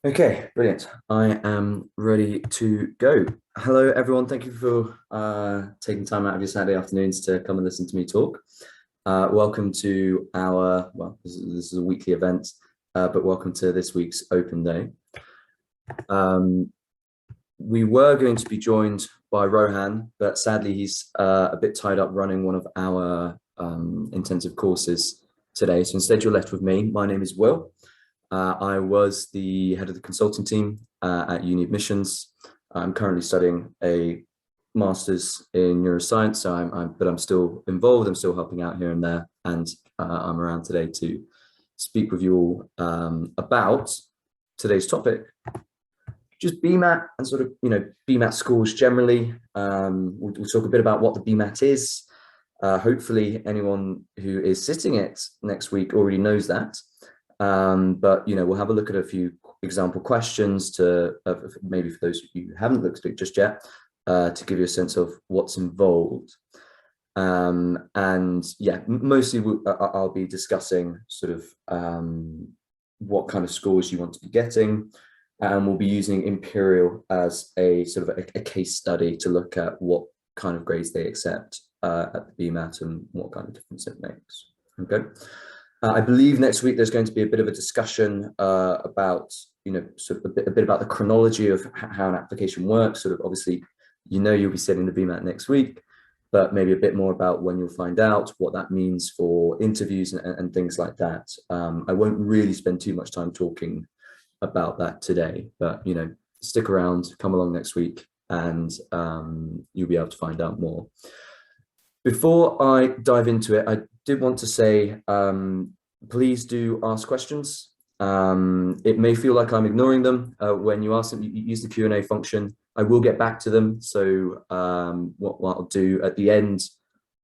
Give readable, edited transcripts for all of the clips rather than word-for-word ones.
Okay, brilliant. I am ready to go. Hello, everyone. Thank you for taking time out of your Saturday afternoons to come and listen to me talk. Welcome to our, well, this is a weekly event, but welcome to this week's open day. We were going to be joined by Rohan, but sadly he's a bit tied up running one of our intensive courses today. So instead you're left with me. My name is Will. I was the head of the consulting team at UniAdmissions. I'm currently studying a master's in neuroscience, so but I'm still involved. I'm still helping out here and there, and I'm around today to speak with you all about today's topic, just Bmat and sort of Bmat scores generally. We'll talk a bit about what the Bmat is. Hopefully, anyone who is sitting it next week already knows that. But we'll have a look at a few example questions to maybe for those of you who haven't looked at it just yet, to give you a sense of what's involved. And yeah, mostly I'll be discussing sort of what kind of scores you want to be getting, and we'll be using Imperial as a sort of a case study to look at what kind of grades they accept at the Bmat and what kind of difference it makes. Okay. I believe next week there's going to be a bit of a discussion about, sort of a bit about the chronology of how an application works. Sort of obviously, you'll be setting the Bmat next week, but maybe a bit more about when you'll find out, what that means for interviews and things like that. I won't really spend too much time talking about that today, but stick around, come along next week, and you'll be able to find out more. Before I dive into it, I did want to say, please do ask questions. It may feel like I'm ignoring them when you ask them. You use the Q&A function. I will get back to them. So what I'll do at the end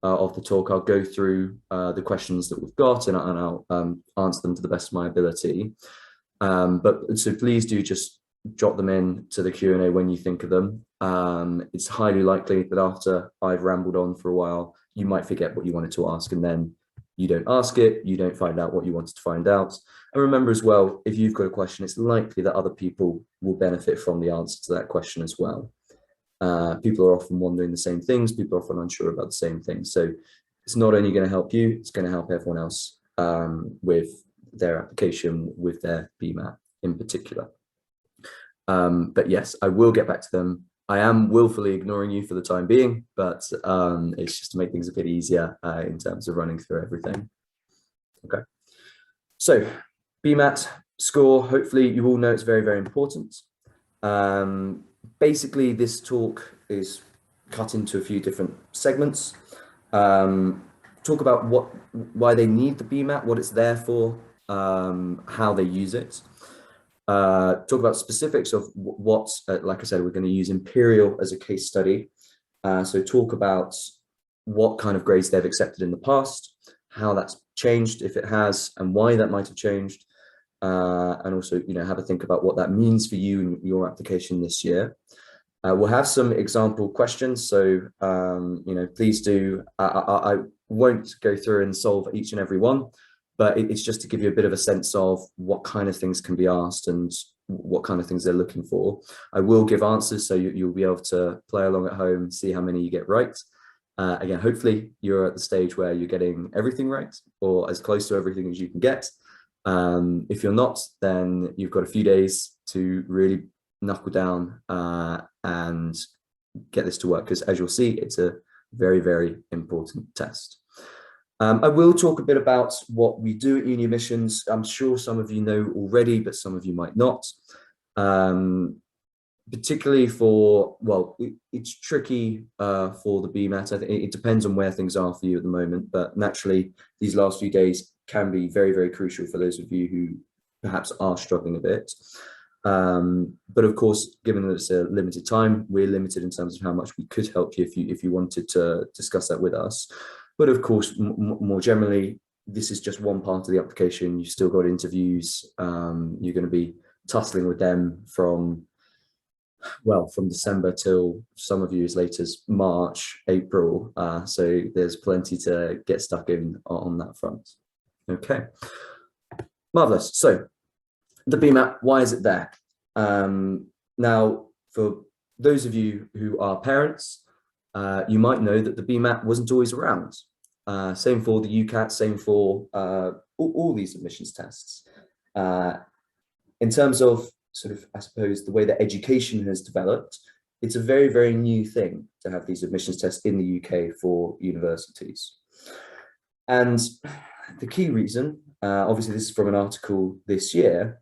of the talk, I'll go through the questions that we've got and I'll answer them to the best of my ability. But so please do just drop them in to the Q&A when you think of them. It's highly likely that after I've rambled on for a while, you might forget what you wanted to ask, and then you don't ask it, you don't find out what you wanted to find out. And remember as well, if you've got a question, it's likely that other people will benefit from the answer to that question as well. People are often wondering the same things, people are often unsure about the same things. So it's not only going to help you, it's going to help everyone else with their application, with their Bmat in particular. But yes, I will get back to them. I am willfully ignoring you for the time being, but it's just to make things a bit easier in terms of running through everything. Okay, so Bmat score, hopefully you all know it's very, very important. Basically, this talk is cut into a few different segments. Talk about why they need the Bmat, what it's there for, how they use it. Talk about specifics of what, like I said, we're going to use Imperial as a case study. So talk about what kind of grades they've accepted in the past, how that's changed, if it has, and why that might have changed. And also, have a think about what that means for you and your application this year. We'll have some example questions. So, please do, I won't go through and solve each and every one, but it's just to give you a bit of a sense of what kind of things can be asked and what kind of things they're looking for. I will give answers, so you'll be able to play along at home, see how many you get right. Again, hopefully you're at the stage where you're getting everything right, or as close to everything as you can get. If you're not, then you've got a few days to really knuckle down and get this to work, because as you'll see, it's a very, very important test. I will talk a bit about what we do at UniAdmissions. I'm sure some of you know already, but some of you might not. Particularly for, well, it's tricky for the Bmat. I think it depends on where things are for you at the moment, but naturally, these last few days can be very, very crucial for those of you who perhaps are struggling a bit. But of course, given that it's a limited time, we're limited in terms of how much we could help you if you wanted to discuss that with us. But of course, more generally, this is just one part of the application. You've still got interviews. You're going to be tussling with them from December till some of you as late as March, April. So there's plenty to get stuck in on that front. Okay, marvelous. So the Bmat, why is it there? Now, for those of you who are parents, you might know that the Bmat wasn't always around. Same for the UCAT, same for all these admissions tests. In terms of sort of, I suppose, the way that education has developed, it's a very, very new thing to have these admissions tests in the UK for universities. And the key reason, obviously this is from an article this year,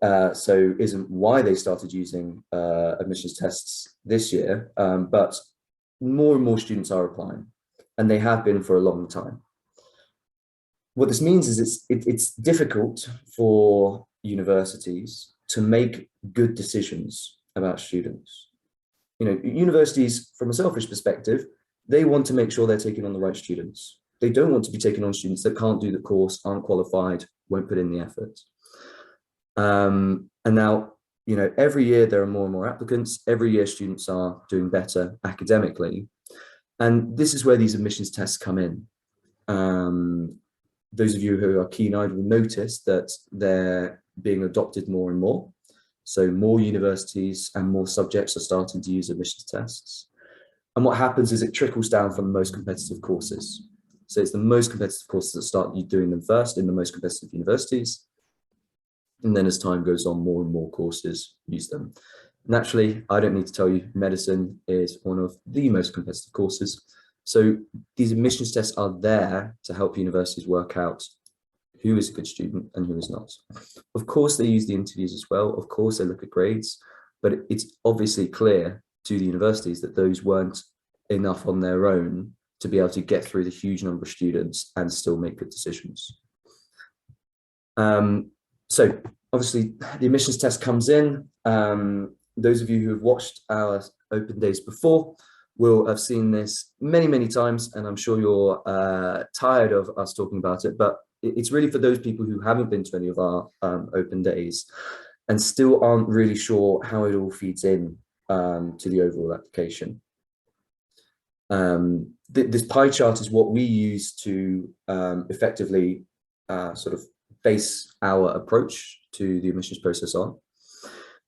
so isn't why they started using admissions tests this year, but more and more students are applying, and they have been for a long time. What this means is it's difficult for universities to make good decisions about students. You know, universities, from a selfish perspective, they want to make sure they're taking on the right students. They don't want to be taking on students that can't do the course, aren't qualified, won't put in the effort. And now, you know, every year there are more and more applicants. Every year students are doing better academically. And this is where these admissions tests come in. Those of you who are keen-eyed will notice that they're being adopted more and more. So more universities and more subjects are starting to use admissions tests. And what happens is it trickles down from the most competitive courses. So it's the most competitive courses that start you doing them first in the most competitive universities. And then as time goes on, more and more courses use them. Naturally, I don't need to tell you, medicine is one of the most competitive courses. So these admissions tests are there to help universities work out who is a good student and who is not. Of course, they use the interviews as well. Of course, they look at grades, but it's obviously clear to the universities that those weren't enough on their own to be able to get through the huge number of students and still make good decisions. So obviously the admissions test comes in. Those of you who have watched our open days before will have seen this many, many times, and I'm sure you're tired of us talking about it, but it's really for those people who haven't been to any of our open days and still aren't really sure how it all feeds in to the overall application. This pie chart is what we use to effectively sort of base our approach to the admissions process on.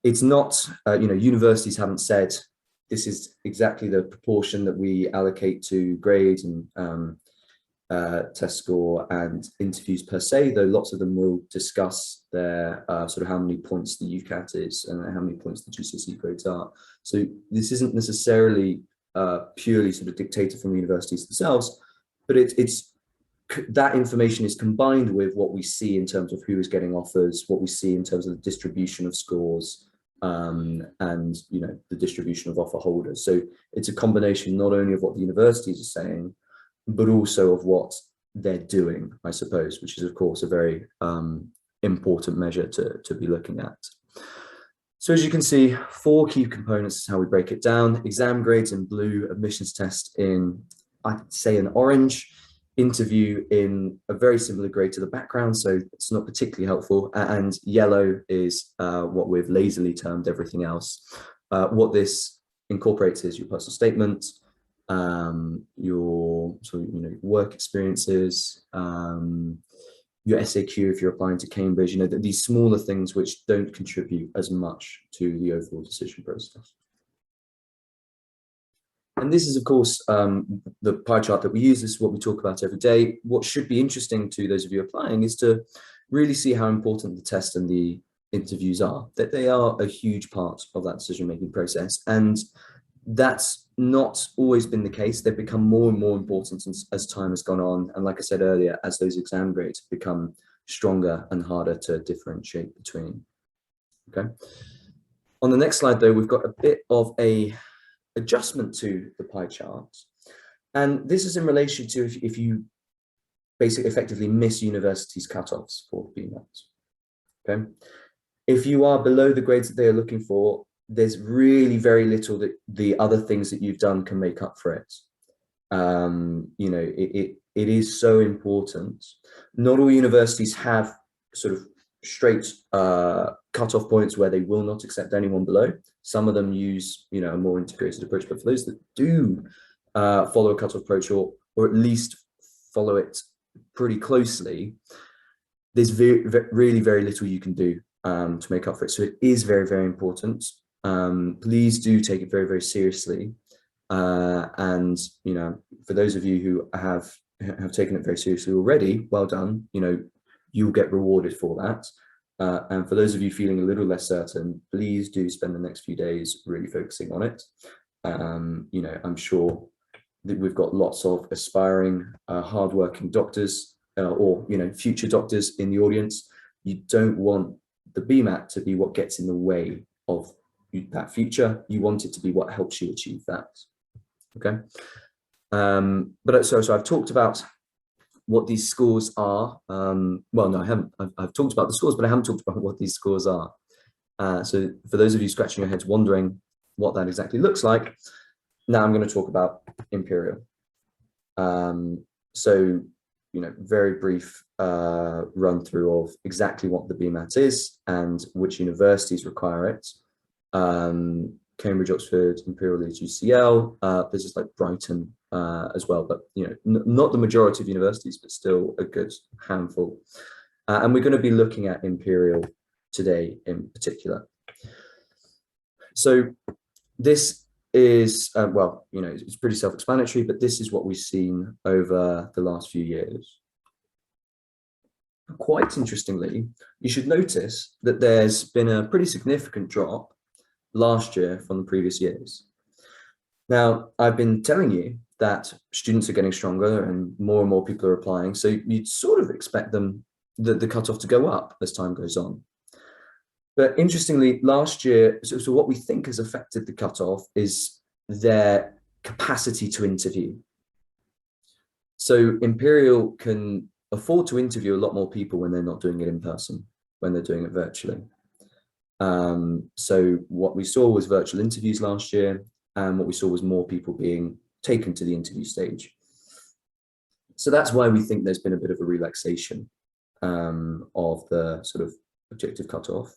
It's not, you know, universities haven't said this is exactly the proportion that we allocate to grades and test score and interviews per se, though lots of them will discuss their sort of how many points the UCAT is and how many points the GCSE grades are. So this isn't necessarily purely sort of dictated from the universities themselves, but it's that information is combined with what we see in terms of who is getting offers, what we see in terms of the distribution of scores, and you know, the distribution of offer holders. So it's a combination not only of what the universities are saying, but also of what they're doing, I suppose, which is of course a very important measure to be looking at. So as you can see, 4 key components is how we break it down: exam grades in blue, admissions test in, I'd say, an orange, interview in a very similar grade to the background, so it's not particularly helpful, and yellow is what we've lazily termed everything else. What this incorporates is your personal statement, your sort of, you know, work experiences, your SAQ if you're applying to Cambridge, you know, these smaller things which don't contribute as much to the overall decision process. And this is, of course, the pie chart that we use. This is what we talk about every day. What should be interesting to those of you applying is to really see how important the test and the interviews are, that they are a huge part of that decision-making process. And that's not always been the case. They've become more and more important as time has gone on. And like I said earlier, as those exam grades become stronger and harder to differentiate between. Okay. On the next slide, though, we've got a bit of a adjustment to the pie chart, and this is in relation to if you basically effectively miss universities' cutoffs for Bmat. Okay, if you are below the grades that they are looking for, there's really very little that the other things that you've done can make up for it. You know, it is so important. Not all universities have sort of straight cutoff points where they will not accept anyone below. Some of them use, you know, a more integrated approach, but for those that do follow a cutoff approach, or at least follow it pretty closely, there's really very little you can do to make up for it. So it is very, very important. Please do take it very, very seriously. And, you know, for those of you who have taken it very seriously already, well done. You know, you'll get rewarded for that. And for those of you feeling a little less certain, please do spend the next few days really focusing on it. You know, I'm sure that we've got lots of aspiring, hardworking doctors or, you know, future doctors in the audience. You don't want the Bmat to be what gets in the way of that future. You want it to be what helps you achieve that. Okay. But so I've talked about what these scores are. Well, no, I haven't. I've talked about the scores, but I haven't talked about what these scores are. So for those of you scratching your heads wondering what that exactly looks like, now I'm going to talk about Imperial. So, you know, very brief run through of exactly what the Bmat is and which universities require it. Cambridge, Oxford, Imperial, Leeds, UCL. There's just like Brighton as well, but you know, not the majority of universities, but still a good handful. And we're going to be looking at Imperial today in particular. So this is, well, you know, it's pretty self-explanatory, but this is what we've seen over the last few years. Quite interestingly, you should notice that there's been a pretty significant drop last year from the previous years. Now, I've been telling you that students are getting stronger and more people are applying, so you'd sort of expect them, the cutoff to go up as time goes on. But interestingly, last year, so what we think has affected the cutoff is their capacity to interview. So Imperial can afford to interview a lot more people when they're not doing it in person, when they're doing it virtually. So what we saw was virtual interviews last year, and what we saw was more people being taken to the interview stage. So that's why we think there's been a bit of a relaxation of the sort of objective cutoff.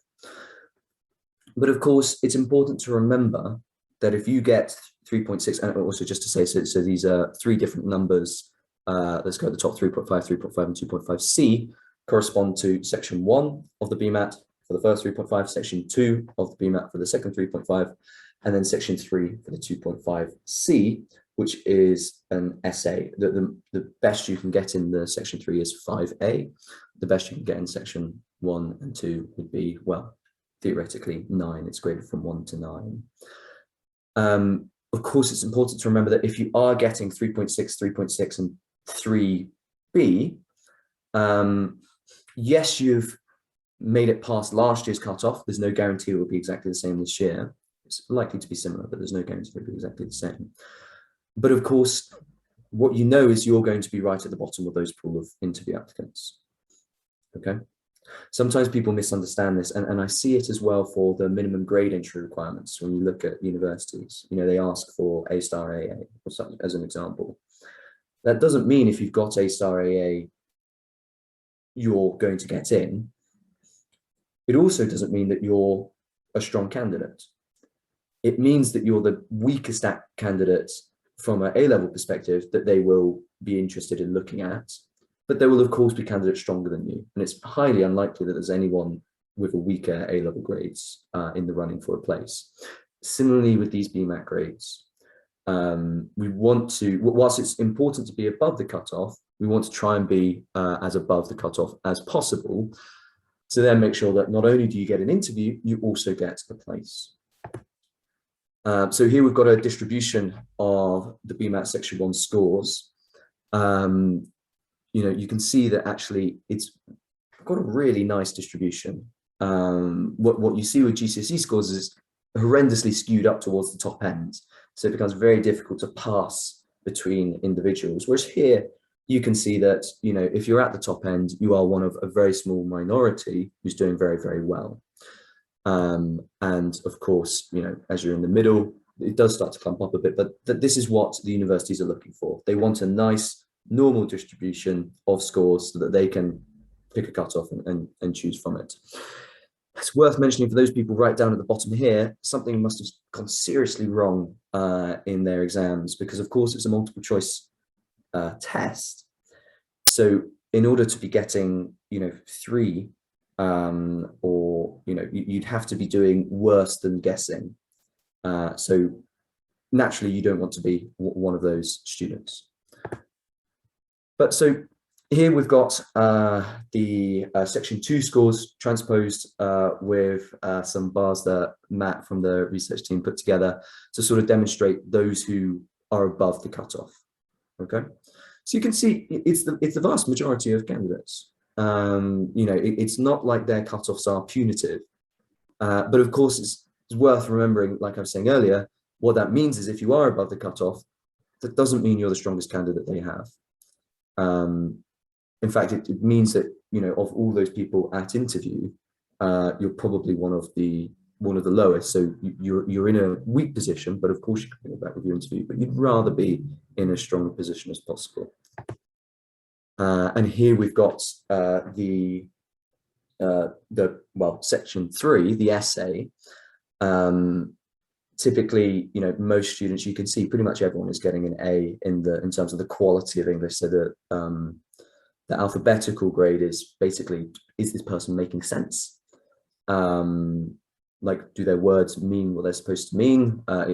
But of course, it's important to remember that if you get 3.6, and also just to say, so these are three different numbers. Let's go at the top: 3.5, 3.5, and 2.5C correspond to section 1 of the Bmat for the first 3.5, section 2 of the Bmat for the second 3.5, and then section 3 for the 2.5C, which is an essay. The best you can get in the section 3 is 5A. The best you can get in section 1 and 2 would be, well, theoretically 9. It's graded from 1 to 9. Of course, it's important to remember that if you are getting 3.6, 3.6, and 3B, yes, you've made it past last year's cutoff. There's no guarantee it will be exactly the same this year. It's likely to be similar, but there's no guarantee it will be exactly the same. But of course, what you know is you're going to be right at the bottom of those pool of interview applicants. Okay. Sometimes people misunderstand this, and I see it as well for the minimum grade entry requirements. When you look at universities, you know, they ask for A-star AA or something as an example. That doesn't mean if you've got A-star AA, you're going to get in. It also doesn't mean that you're a strong candidate. It means that you're the weakest candidate from an A-level perspective that they will be interested in looking at. But there will, of course, be candidates stronger than you. And it's highly unlikely that there's anyone with a weaker A-level grades in the running for a place. Similarly with these Bmat grades, we want to, whilst it's important to be above the cutoff, we want to try and be as above the cutoff as possible to then make sure that not only do you get an interview, you also get a place. So here we've got a distribution of the Bmat section 1 scores. You know, you can see that actually it's got a really nice distribution. What you see with GCSE scores is horrendously skewed up towards the top end. So it becomes very difficult to pass between individuals. Whereas here, you can see that, you know, if you're at the top end, you are one of a very small minority who's doing very, very well. And of course, you know, as you're in the middle, it does start to clump up a bit, but this is what the universities are looking for. They want a nice, normal distribution of scores so that they can pick a cutoff and choose from it. It's worth mentioning for those people right down at the bottom here, something must have gone seriously wrong in their exams, because of course it's a multiple choice test. So in order to be getting, you know, 3 or or, you know, you'd have to be doing worse than guessing. So naturally, you don't want to be one of those students. But so here we've got the section 2 scores transposed with some bars that Matt from the research team put together to sort of demonstrate those who are above the cutoff. Okay, so you can see it's the vast majority of candidates. You know, it's not like their cutoffs are punitive, but of course it's worth remembering, like I was saying earlier, what that means is if you are above the cutoff, that doesn't mean you're the strongest candidate they have. In fact, it means that, you know, of all those people at interview, you're probably one of the lowest. So you're in a weak position, but of course you can bring it back with your interview, but you'd rather be in as strong a position as possible. And here we've got section 3, the essay. Typically, you know, most students, you can see pretty much everyone is getting an A in terms of the quality of English. So that the alphabetical grade is basically, is this person making sense? Like, do their words mean what they're supposed to mean? Are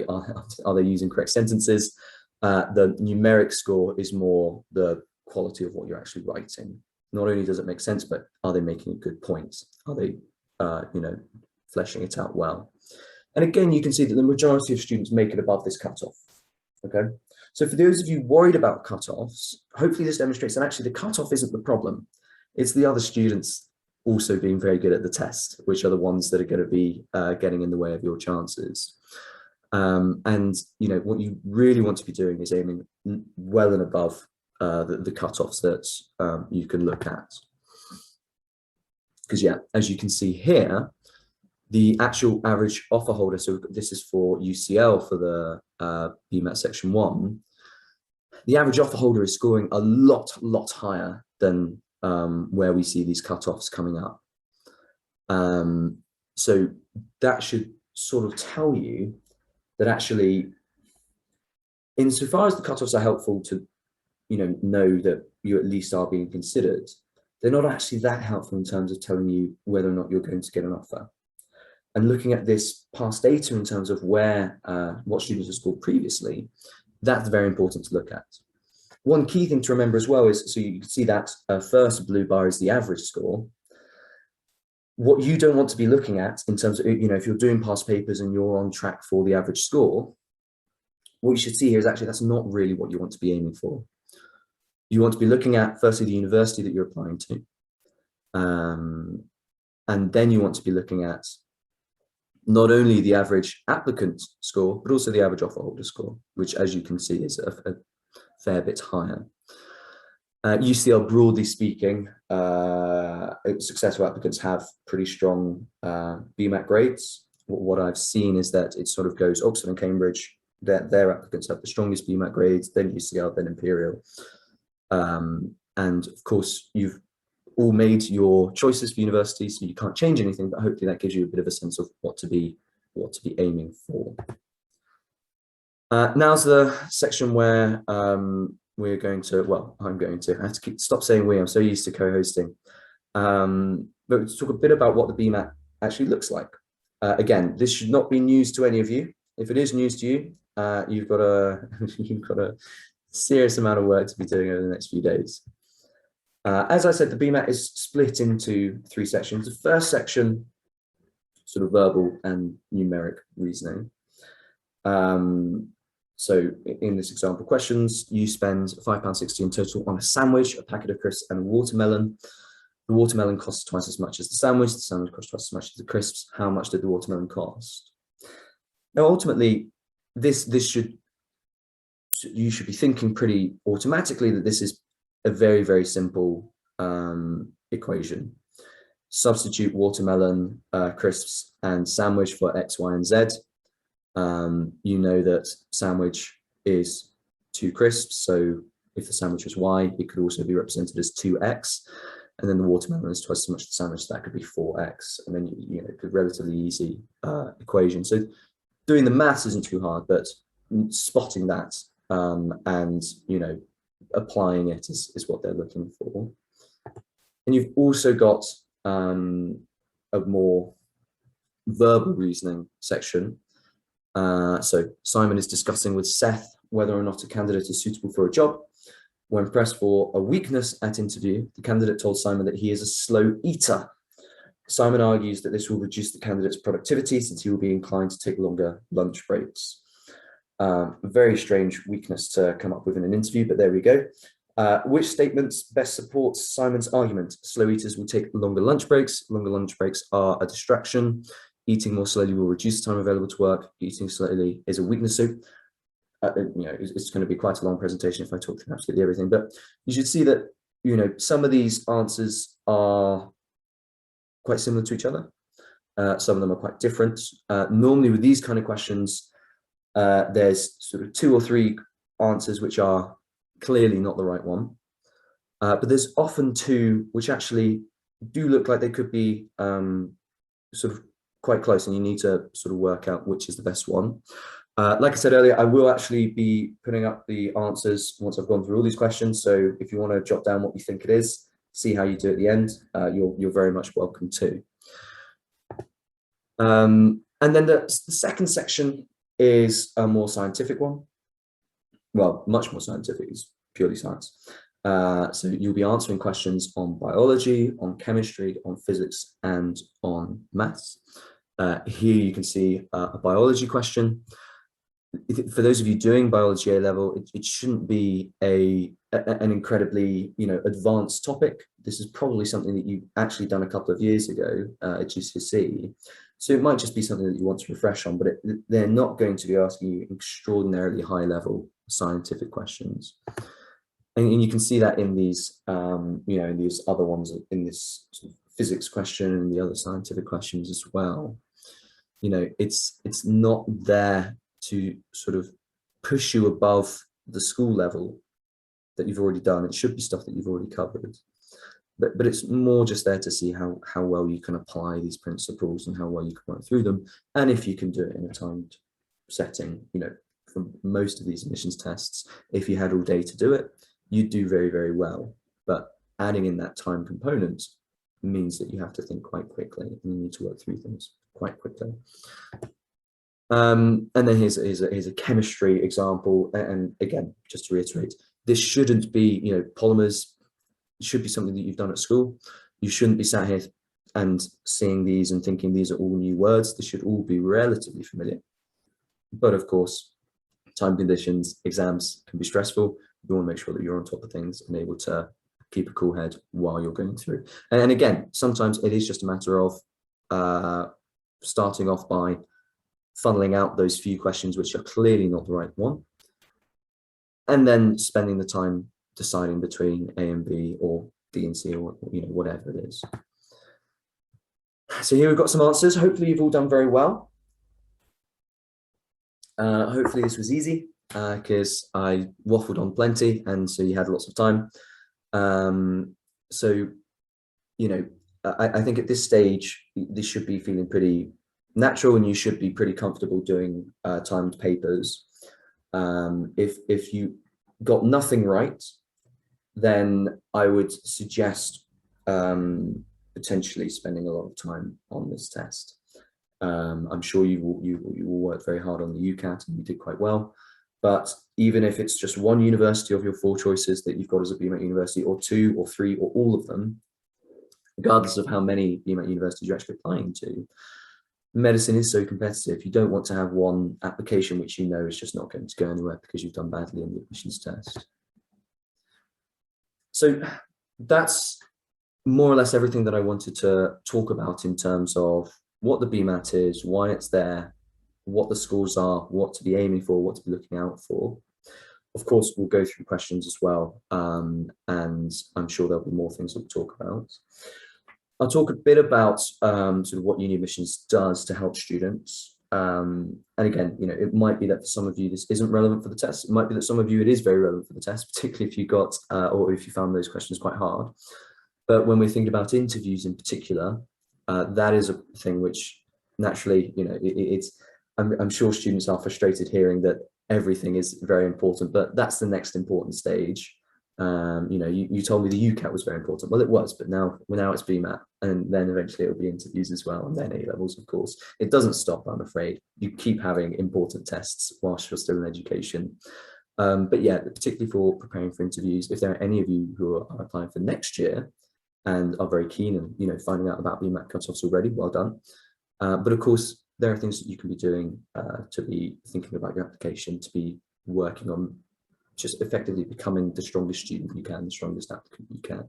they using correct sentences? The numeric score is more the quality of what you're actually writing. Not only does it make sense, but are they making good points? Are they, you know, fleshing it out well? And again, you can see that the majority of students make it above this cutoff. Okay, so for those of you worried about cutoffs, hopefully this demonstrates that actually the cutoff isn't the problem. It's the other students also being very good at the test, which are the ones that are going to be getting in the way of your chances. And, you know, what you really want to be doing is aiming well and above the cutoffs that you can look at. Because, yeah, as you can see here, the actual average offer holder, so this is for UCL for the Bmat section 1, the average offer holder is scoring a lot higher than where we see these cutoffs coming up. So that should sort of tell you that actually, insofar as the cutoffs are helpful to, you know that you at least are being considered, they're not actually that helpful in terms of telling you whether or not you're going to get an offer. And looking at this past data in terms of where what students have scored previously, that's very important to look at. One key thing to remember as well is, so you can see that first blue bar is the average score. What you don't want to be looking at in terms of, you know, if you're doing past papers and you're on track for the average score, what you should see here is actually that's not really what you want to be aiming for. You want to be looking at firstly the university that you're applying to, and then you want to be looking at not only the average applicant score, but also the average offer holder score, which, as you can see, is a fair bit higher. UCL, broadly speaking, successful applicants have pretty strong Bmat grades. What I've seen is that it sort of goes Oxford and Cambridge, their applicants have the strongest Bmat grades, then UCL, then Imperial. And of course, you've all made your choices for university, so you can't change anything, but hopefully that gives you a bit of a sense of what to be aiming for. Now's the section where we're going to, well, I have to stop saying we, I'm so used to co-hosting. But to talk a bit about what the Bmat actually looks like. Again, this should not be news to any of you. If it is news to you, you've got a serious amount of work to be doing over the next few days. As I said, the Bmat is split into 3 sections. The first section, sort of verbal and numeric reasoning. So in this example questions, you spend £5.60 in total on a sandwich, a packet of crisps and a watermelon. The watermelon costs twice as much as the sandwich costs twice as much as the crisps. How much did the watermelon cost? Now, ultimately, you should be thinking pretty automatically that this is a very, very simple equation. Substitute watermelon, crisps, and sandwich for X, Y, and Z. You know that sandwich is 2 crisps, so if the sandwich was Y, it could also be represented as 2X, and then the watermelon is twice as much as the sandwich, so that could be 4X, and then you know, it's a relatively easy equation. So doing the maths isn't too hard, but spotting that and you know, applying it is what they're looking for. And you've also got a more verbal reasoning section. So Simon is discussing with Seth whether or not a candidate is suitable for a job. When pressed for a weakness at interview, the candidate told Simon that he is a slow eater. Simon argues that this will reduce the candidate's productivity since he will be inclined to take longer lunch breaks. Very strange weakness to come up with in an interview, but there we go. Which statements best supports Simon's argument? Slow eaters will take longer lunch breaks. Longer lunch breaks are a distraction. Eating more slowly will reduce the time available to work. Eating slowly is a weakness. So, it's going to be quite a long presentation if I talk through absolutely everything, but you should see that, some of these answers are quite similar to each other. Some of them are quite different. Normally with these kind of questions, there's sort of 2 or 3 answers which are clearly not the right one. But there's often 2 which actually do look like they could be sort of quite close, and you need to sort of work out which is the best one. Like I said earlier, I will actually be putting up the answers once I've gone through all these questions. So if you want to jot down what you think it is, see how you do at the end, you're very much welcome to. And then the second section is a more scientific one. Well, much more scientific, it's purely science. So you'll be answering questions on biology, on chemistry, on physics, and on maths. Here you can see a biology question. For those of you doing biology A level, it shouldn't be an incredibly advanced topic. This is probably something that you've actually done a couple of years ago at GCSE. So it might just be something that you want to refresh on, but they're not going to be asking you extraordinarily high level scientific questions. And you can see that in these, in these other ones, in this sort of physics question and the other scientific questions as well. It's not there to sort of push you above the school level that you've already done. It should be stuff that you've already covered, but it's more just there to see how well you can apply these principles and how well you can work through them, and if you can do it in a timed setting. For most of these admissions tests, if you had all day to do it, you'd do very, very well. But adding in that time component means that you have to think quite quickly and you need to work through things quite quickly. And then here's a chemistry example. And again, just to reiterate, this shouldn't be, polymers should be something that you've done at school. You shouldn't be sat here and seeing these and thinking these are all new words. This should all be relatively familiar. But of course, time conditions, exams can be stressful. You want to make sure that you're on top of things and able to keep a cool head while you're going through. And again, sometimes it is just a matter of starting off by funneling out those few questions which are clearly not the right one, and then spending the time deciding between A and B or D and C, or whatever it is. So here we've got some answers. Hopefully you've all done very well. Hopefully this was easy because I waffled on plenty, and so you had lots of time. So I think at this stage this should be feeling pretty natural, and you should be pretty comfortable doing timed papers. If you got nothing right, then I would suggest potentially spending a lot of time on this test. I'm sure you will work very hard on the UCAT, and you did quite well. But even if it's just one university of your 4 choices that you've got as a BMAT university, or 2 or 3 or all of them, regardless of how many BMAT universities you're actually applying to, medicine is so competitive. You don't want to have one application which is just not going to go anywhere because you've done badly in the admissions test. So that's more or less everything that I wanted to talk about in terms of what the Bmat is, why it's there, what the scores are, what to be aiming for, what to be looking out for. Of course, we'll go through questions as well, and I'm sure there'll be more things that we'll talk about. I'll talk a bit about sort of what UniAdmissions does to help students. And again, it might be that for some of you this isn't relevant for the test. It might be that some of you it is very relevant for the test, particularly if you got or if you found those questions quite hard. But when we think about interviews in particular, that is a thing which naturally, I'm sure students are frustrated hearing that everything is very important, but that's the next important stage. You know, you told me the UCAT was very important. Well, it was, but now it's Bmat, and then eventually it'll be interviews as well, and then A levels, of course. It doesn't stop, I'm afraid. You keep having important tests whilst you're still in education. But yeah, particularly for preparing for interviews, if there are any of you who are applying for next year and are very keen and, you know, finding out about Bmat cutoffs already, well done. But of course, there are things that you can be doing to be thinking about your application, to be working on just effectively becoming the strongest student you can, the strongest applicant you can.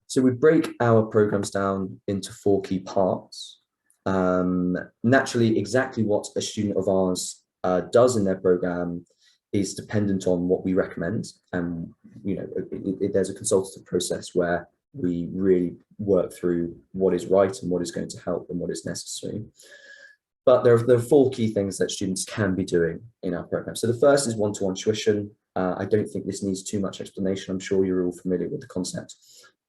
So we break our programs down into 4 key parts. Naturally, exactly what a student of ours does in their program is dependent on what we recommend. And, you know, there's a consultative process where we really work through what is right and what is going to help and what is necessary. But there are 4 key things that students can be doing in our program. So the first is one-to-one tuition. I don't think this needs too much explanation. I'm sure you're all familiar with the concept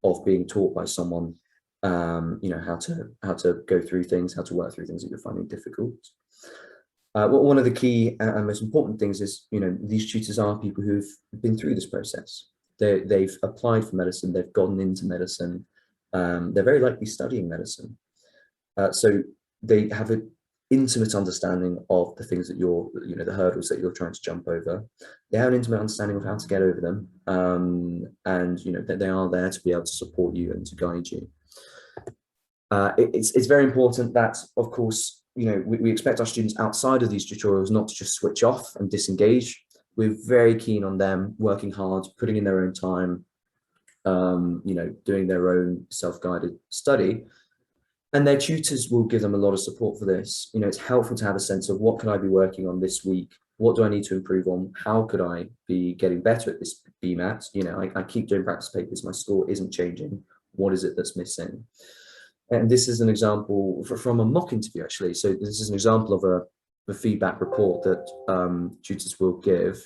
of being taught by someone, you know, how to go through things, how to work through things that you're finding difficult. One of the key and most important things is, you know, these tutors are people who've been through this process. They've applied for medicine, they've gone into medicine, they're very likely studying medicine. So they have an intimate understanding of the things that you're, you know, the hurdles that you're trying to jump over. They have an intimate understanding of how to get over them. And, you know, that they are there to be able to support you and to guide you. It's very important that, of course, you know, we expect our students outside of these tutorials not to just switch off and disengage. We're very keen on them working hard, putting in their own time, you know, doing their own self-guided study. And their tutors will give them a lot of support for this. You know, it's helpful to have a sense of what can I be working on this week? What do I need to improve on? How could I be getting better at this Bmat? You know, I keep doing practice papers, my score isn't changing. What is it that's missing? And this is an example from a mock interview, actually. So this is an example of a feedback report that tutors will give.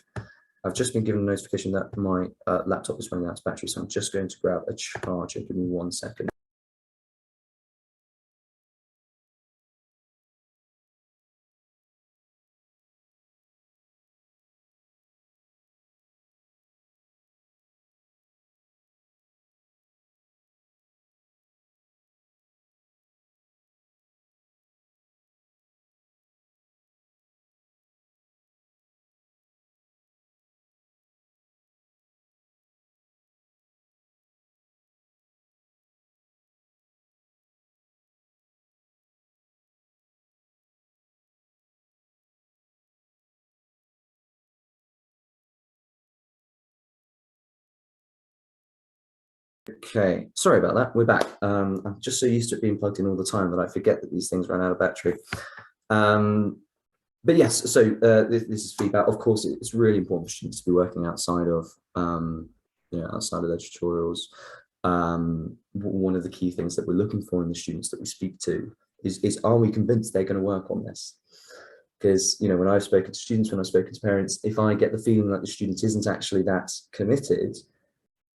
I've just been given a notification that my laptop is running out of battery, so I'm just going to grab a charger. Give me 1 second. Okay, sorry about that. We're back. I'm just so used to it being plugged in all the time that I forget that these things run out of battery. But yes, so this is feedback. Of course, it's really important for students to be working outside of, you know, outside of their tutorials. One of the key things that we're looking for in the students that we speak to is are we convinced they're going to work on this? Because, you know, when I've spoken to students, when I've spoken to parents, if I get the feeling that the student isn't actually that committed,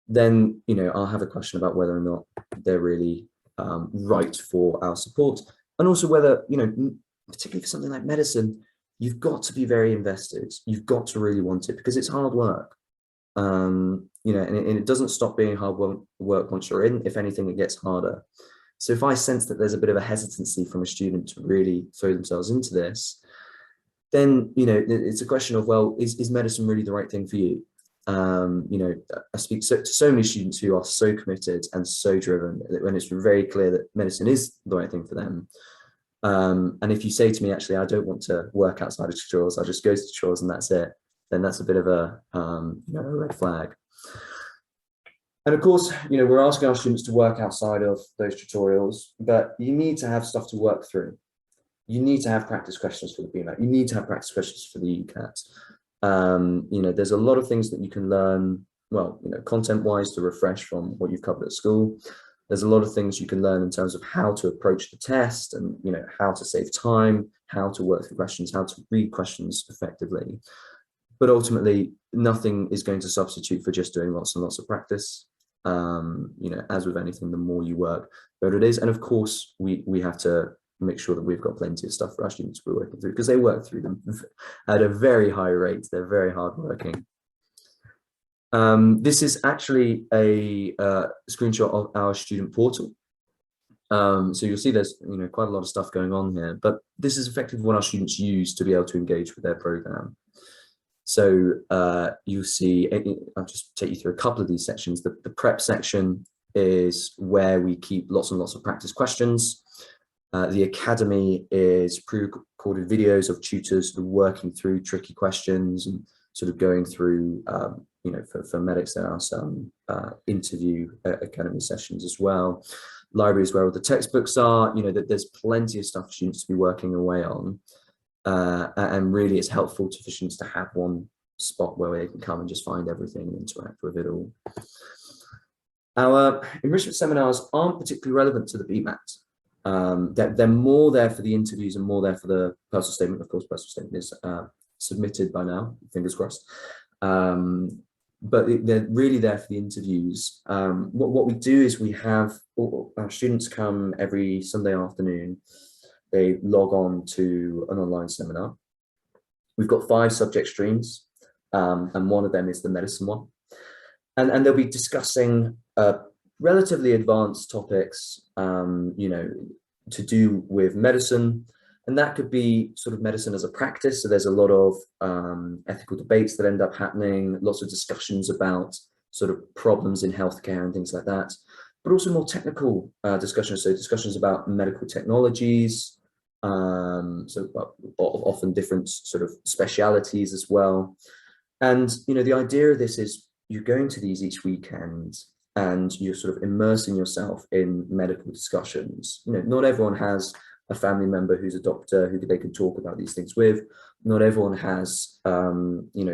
then, you know, I'll have a question about whether or not they're really right for our support. And also whether, you know, particularly for something like medicine, you've got to be very invested. You've got to really want it because it's hard work. You know, and it doesn't stop being hard work once you're in. If anything, it gets harder. So if I sense that there's a bit of a hesitancy from a student to really throw themselves into this, then, you know, it's a question of, well, is medicine really the right thing for you? You know, I speak to so many students who are so committed and so driven when it's very clear that medicine is the right thing for them. And if you say to me, actually, I don't want to work outside of tutorials, I just go to tutorials and that's it, then that's a bit of a, you know, a red flag. And of course, you know, we're asking our students to work outside of those tutorials, but you need to have stuff to work through. You need to have practice questions for the Bmat. You need to have practice questions for the UCAT. You know, there's a lot of things that you can learn, well, you know, content-wise to refresh from what you've covered at school. There's a lot of things you can learn in terms of how to approach the test and, you know, how to save time, how to work through questions, how to read questions effectively. But ultimately, nothing is going to substitute for just doing lots and lots of practice. You know, as with anything, the more you work, the better it is. And of course, we have to make sure that we've got plenty of stuff for our students we're working through because they work through them at a very high rate. They're very hardworking. This is actually a screenshot of our student portal. So you'll see there's quite a lot of stuff going on here, but this is effectively what our students use to be able to engage with their program. So you'll see, I'll just take you through a couple of these sections. The prep section is where we keep lots and lots of practice questions. The academy is pre-recorded videos of tutors working through tricky questions and sort of going through, for medics, there are some interview academy sessions as well. Libraries where all the textbooks are, that there's plenty of stuff for students to be working away on. And really it's helpful for students to have one spot where they can come and just find everything and interact with it all. Our enrichment seminars aren't particularly relevant to the Bmat. They're more there for the interviews and more there for the personal statement. Of course, personal statement is submitted by now, fingers crossed. But they're really there for the interviews. What we do is we have our students come every Sunday afternoon. They log on to an online seminar. We've got 5 subject streams, and one of them is the medicine one. And they'll be discussing relatively advanced topics, to do with medicine. And that could be sort of medicine as a practice. So there's a lot of ethical debates that end up happening, lots of discussions about sort of problems in healthcare and things like that, but also more technical discussions. So discussions about medical technologies, so often different sort of specialities as well. And, the idea of this is you're going to these each weekend and you're sort of immersing yourself in medical discussions. Not everyone has a family member who's a doctor who they can talk about these things with. Not everyone has,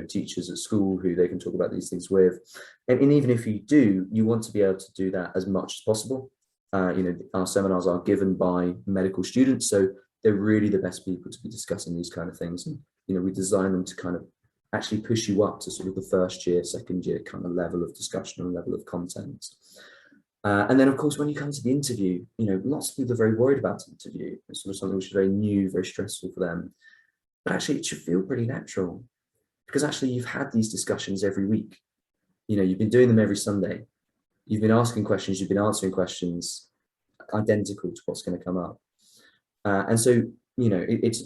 teachers at school who they can talk about these things with. And even if you do, you want to be able to do that as much as possible. Our seminars are given by medical students, so they're really the best people to be discussing these kind of things. And, we design them to kind of actually push you up to sort of the first year, second year kind of level of discussion and level of content. And then, of course, when you come to the interview, lots of people are very worried about the interview. It's sort of something which is very new, very stressful for them. But actually, it should feel pretty natural because actually you've had these discussions every week. You've been doing them every Sunday. You've been asking questions, you've been answering questions identical to what's going to come up. And so, it's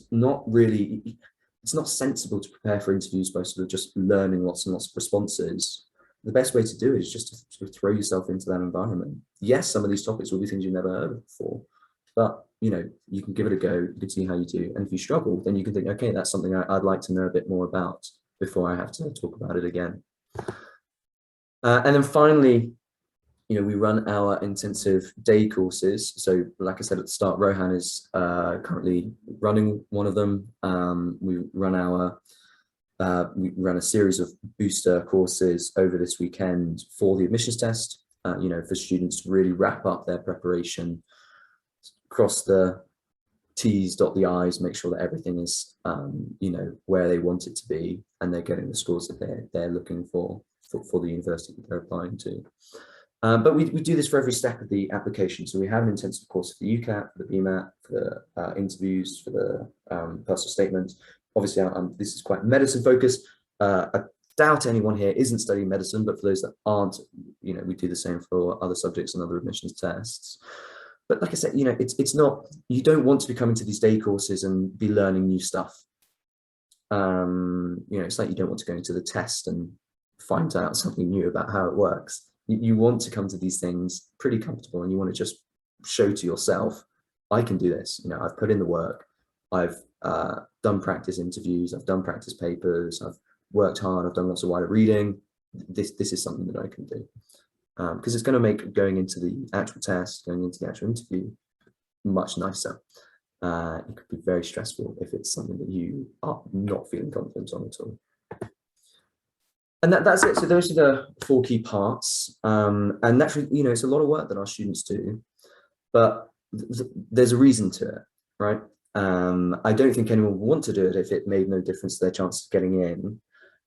not sensible to prepare for interviews by sort of just learning lots and lots of responses. The best way to do it is just to sort of throw yourself into that environment. Yes, some of these topics will be things you've never heard of before, but you can give it a go, you can see how you do. And if you struggle, then you can think, okay, that's something I'd like to know a bit more about before I have to talk about it again. And then finally, we run our intensive day courses. So like I said at the start, Rohan is currently running one of them. We run a series of booster courses over this weekend for the admissions test, for students to really wrap up their preparation, cross the T's, dot the I's, make sure that everything is, where they want it to be, and they're getting the scores that they're looking for the university that they're applying to. But we do this for every step of the application. So we have an intensive course for the UCAT, for the Bmat, for the interviews, for the personal statement. Obviously, this is quite medicine focused. I doubt anyone here isn't studying medicine, but for those that aren't, we do the same for other subjects and other admissions tests. But like I said, it's not, you don't want to be coming to these day courses and be learning new stuff. It's like you don't want to go into the test and find out something new about how it works. You want to come to these things pretty comfortable, and you want to just show to yourself, I can do this. I've put in the work. I've done practice interviews. I've done practice papers. I've worked hard. I've done lots of wider reading. This is something that I can do, because it's going to make going into the actual test, going into the actual interview, much nicer. It could be very stressful if it's something that you are not feeling confident on at all. And that's it. So those are the 4 key parts. And naturally, it's a lot of work that our students do, but there's a reason to it, right? I don't think anyone would want to do it if it made no difference to their chances of getting in.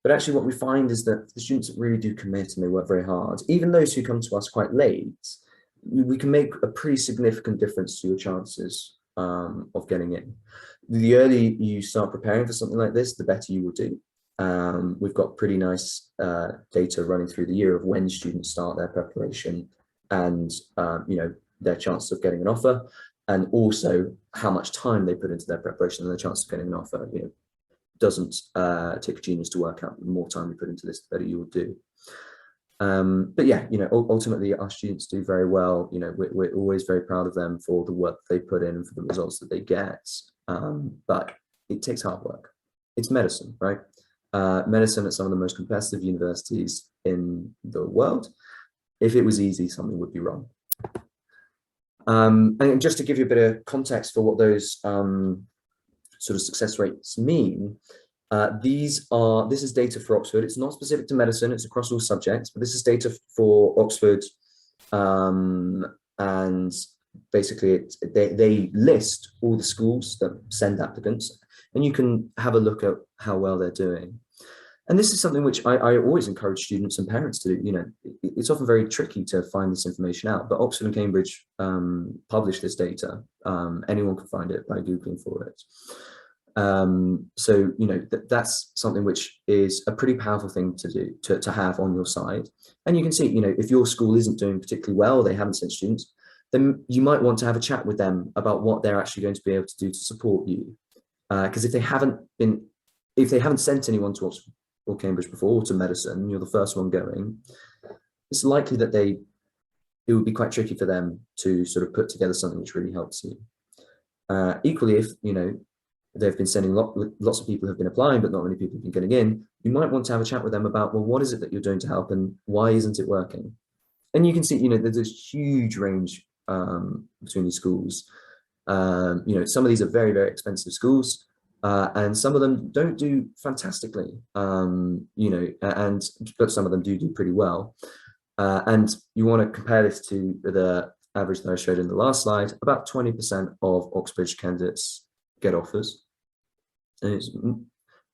But actually what we find is that the students really do commit and they work very hard. Even those who come to us quite late, we can make a pretty significant difference to your chances of getting in. The earlier you start preparing for something like this, the better you will do. We've got pretty nice data running through the year of when students start their preparation and their chances of getting an offer, and also how much time they put into their preparation and their chance of getting an offer. Doesn't take genius to work out. The more time you put into this, the better you will do. But yeah, ultimately our students do very well. We're always very proud of them for the work they put in and for the results that they get. But it takes hard work. It's medicine, right? Medicine at some of the most competitive universities in the world. If it was easy, something would be wrong. And just to give you a bit of context for what those sort of success rates mean, this is data for Oxford. It's not specific to medicine, it's across all subjects, but this is data for Oxford. And basically they list all the schools that send applicants, and you can have a look at how well they're doing. And this is something which I always encourage students and parents to do. It's often very tricky to find this information out, but Oxford and Cambridge publish this data. Anyone can find it by Googling for it. So, that's something which is a pretty powerful thing to do, to have on your side. And you can see, if your school isn't doing particularly well, they haven't sent students, then you might want to have a chat with them about what they're actually going to be able to do to support you. Because if they haven't sent anyone to Oxford or Cambridge before, or to medicine, you're the first one going, it's likely that it would be quite tricky for them to sort of put together something which really helps you. Equally, if they've been sending lots of people have been applying, but not many people have been getting in, you might want to have a chat with them about, well, what is it that you're doing to help, and why isn't it working? And you can see, there's this huge range between these schools. Some of these are very, very expensive schools. And some of them don't do fantastically, but some of them do pretty well. And you want to compare this to the average that I showed in the last slide. About 20% of Oxbridge candidates get offers, and it's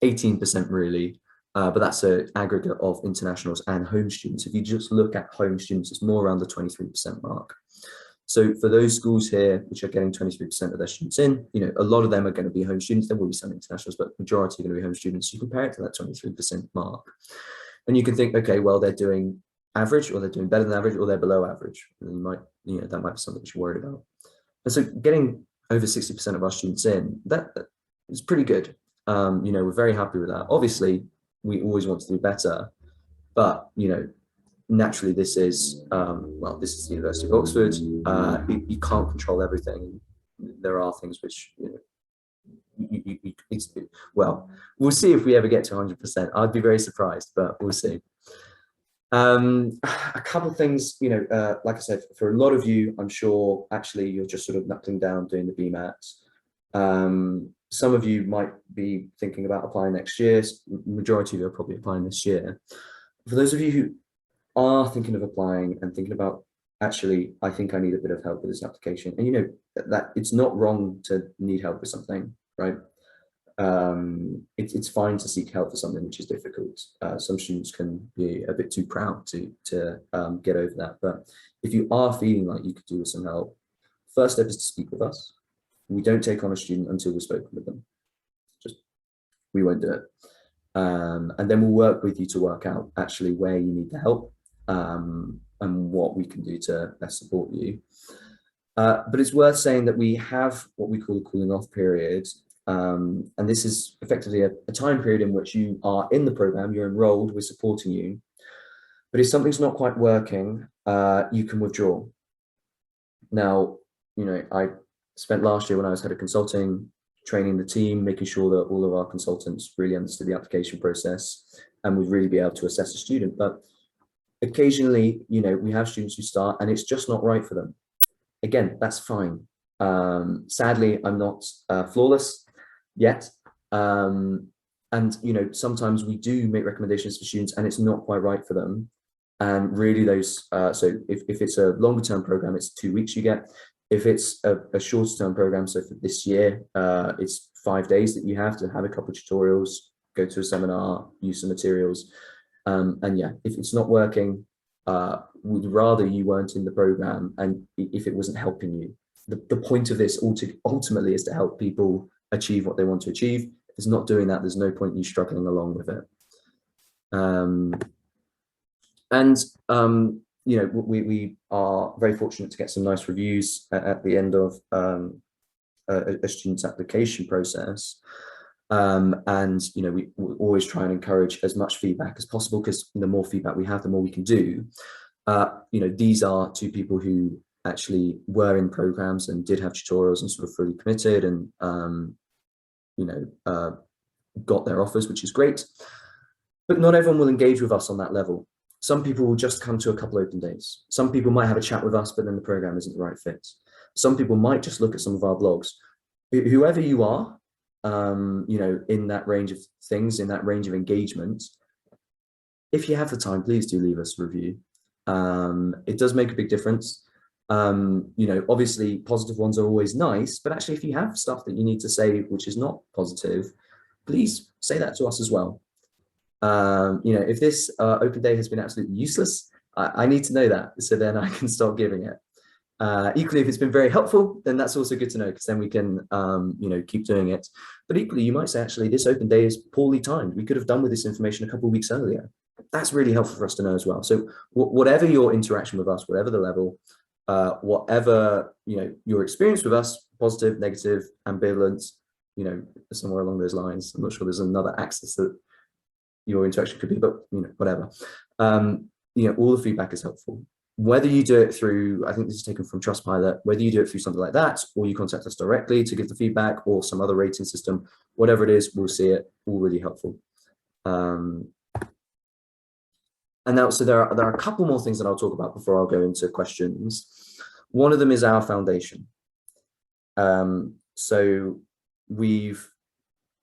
18% really, but that's an aggregate of internationals and home students. If you just look at home students, it's more around the 23% mark. So for those schools here, which are getting 23% of their students in, a lot of them are going to be home students. There will be some internationals, but majority are going to be home students. You compare it to that 23% mark, and you can think, okay, well, they're doing average, or they're doing better than average, or they're below average. And that might be something which you're worried about. And so getting over 60% of our students in, that is pretty good. We're very happy with that. Obviously, we always want to do better, but naturally, this is this is the University of Oxford. You can't control everything. There are things which we'll see if we ever get to 100%. I'd be very surprised, but we'll see. A couple of things, like I said, for a lot of you, I'm sure actually you're just sort of knuckling down doing the Bmat. Some of you might be thinking about applying next year. Majority of you are probably applying this year. For those of you who are thinking of applying and thinking about, actually, I think I need a bit of help with this application, and that it's not wrong to need help with something, right? It's fine to seek help for something which is difficult. Some students can be a bit too proud to get over that, but if you are feeling like you could do with some help, first step is to speak with us. We don't take on a student until we've spoken with them. We won't do it. And then we'll work with you to work out actually where you need the help, and what we can do to best support you. But it's worth saying that we have what we call a cooling off period. And this is effectively a time period in which you are in the program, you're enrolled, we're supporting you. But if something's not quite working, you can withdraw. Now, I spent last year when I was head of consulting, training the team, making sure that all of our consultants really understood the application process and would really be able to assess a student. But occasionally, we have students who start and it's just not right for them. Again, that's fine. Sadly, I'm not flawless yet. And, sometimes we do make recommendations for students and it's not quite right for them. And really those, so if it's a longer term program, it's 2 weeks you get. If it's a shorter term program, so for this year, it's 5 days that you have to have a couple of tutorials, go to a seminar, use some materials. And yeah, if it's not working, we'd rather you weren't in the program and if it wasn't helping you. The point of this ultimately is to help people achieve what they want to achieve. If it's not doing that, there's no point in you struggling along with it. You know, we are very fortunate to get some nice reviews at the end of a student's application process. And you know, we always try and encourage as much feedback as possible, because the more feedback we have, the more we can do. You know, these are two people who actually were in programs and did have tutorials and sort of fully committed, and you know, got their offers, which is great. But not everyone will engage with us on that level. Some people will just come to a couple open days. Some people might have a chat with us, but then the program isn't the right fit. Some people might just look at some of our blogs. Whoever you are, you know, in that range of things, in that range of engagement, if you have the time, please do leave us a review. It does make a big difference. You know, obviously positive ones are always nice, but actually if you have stuff that you need to say which is not positive, please say that to us as well. You know, if this open day has been absolutely useless, I need to know that, so then I can start giving it. Equally, if it's been very helpful, then that's also good to know, because then we can, you know, keep doing it. But equally, you might say, actually, this open day is poorly timed. We could have done with this information a couple of weeks earlier. That's really helpful for us to know as well. So whatever your interaction with us, whatever the level, whatever, you know, your experience with us, positive, negative, ambivalent, you know, somewhere along those lines. I'm not sure there's another axis that your interaction could be, but you know, whatever. You know, all the feedback is helpful. Whether you do it through, I think this is taken from Trustpilot, whether you do it through something like that, or you contact us directly to give the feedback, or some other rating system, whatever it is, we'll see it. All really helpful. And now, so there are a couple more things that I'll talk about before I'll go into questions. One of them is our foundation. So we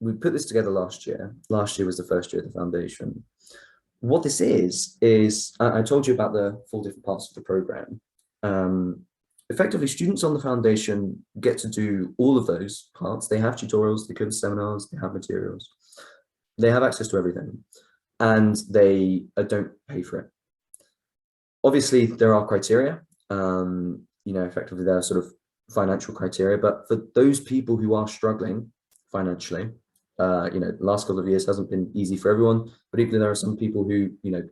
put this together last year. Last year was the first year of the foundation. What this is I told you about the 4 different parts of the program. Effectively, students on the foundation get to do all of those parts. They have tutorials, they come to seminars, they have materials. They have access to everything, and they don't pay for it. Obviously, there are criteria. You know, effectively, there are sort of financial criteria, but for those people who are struggling financially, you know, the last couple of years hasn't been easy for everyone, but equally there are some people who, you know,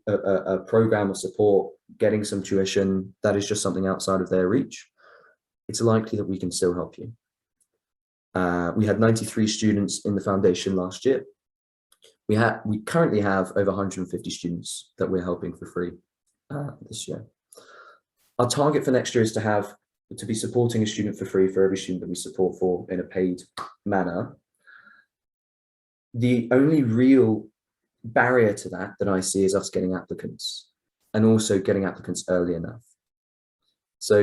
a program of support, getting some tuition, that is just something outside of their reach. It's likely that we can still help you. We had 93 students in the foundation last year. We currently have over 150 students that we're helping for free this year. Our target for next year is to be supporting a student for free for every student that we support for in a paid manner. The only real barrier to that I see is us getting applicants, and also getting applicants early enough. So,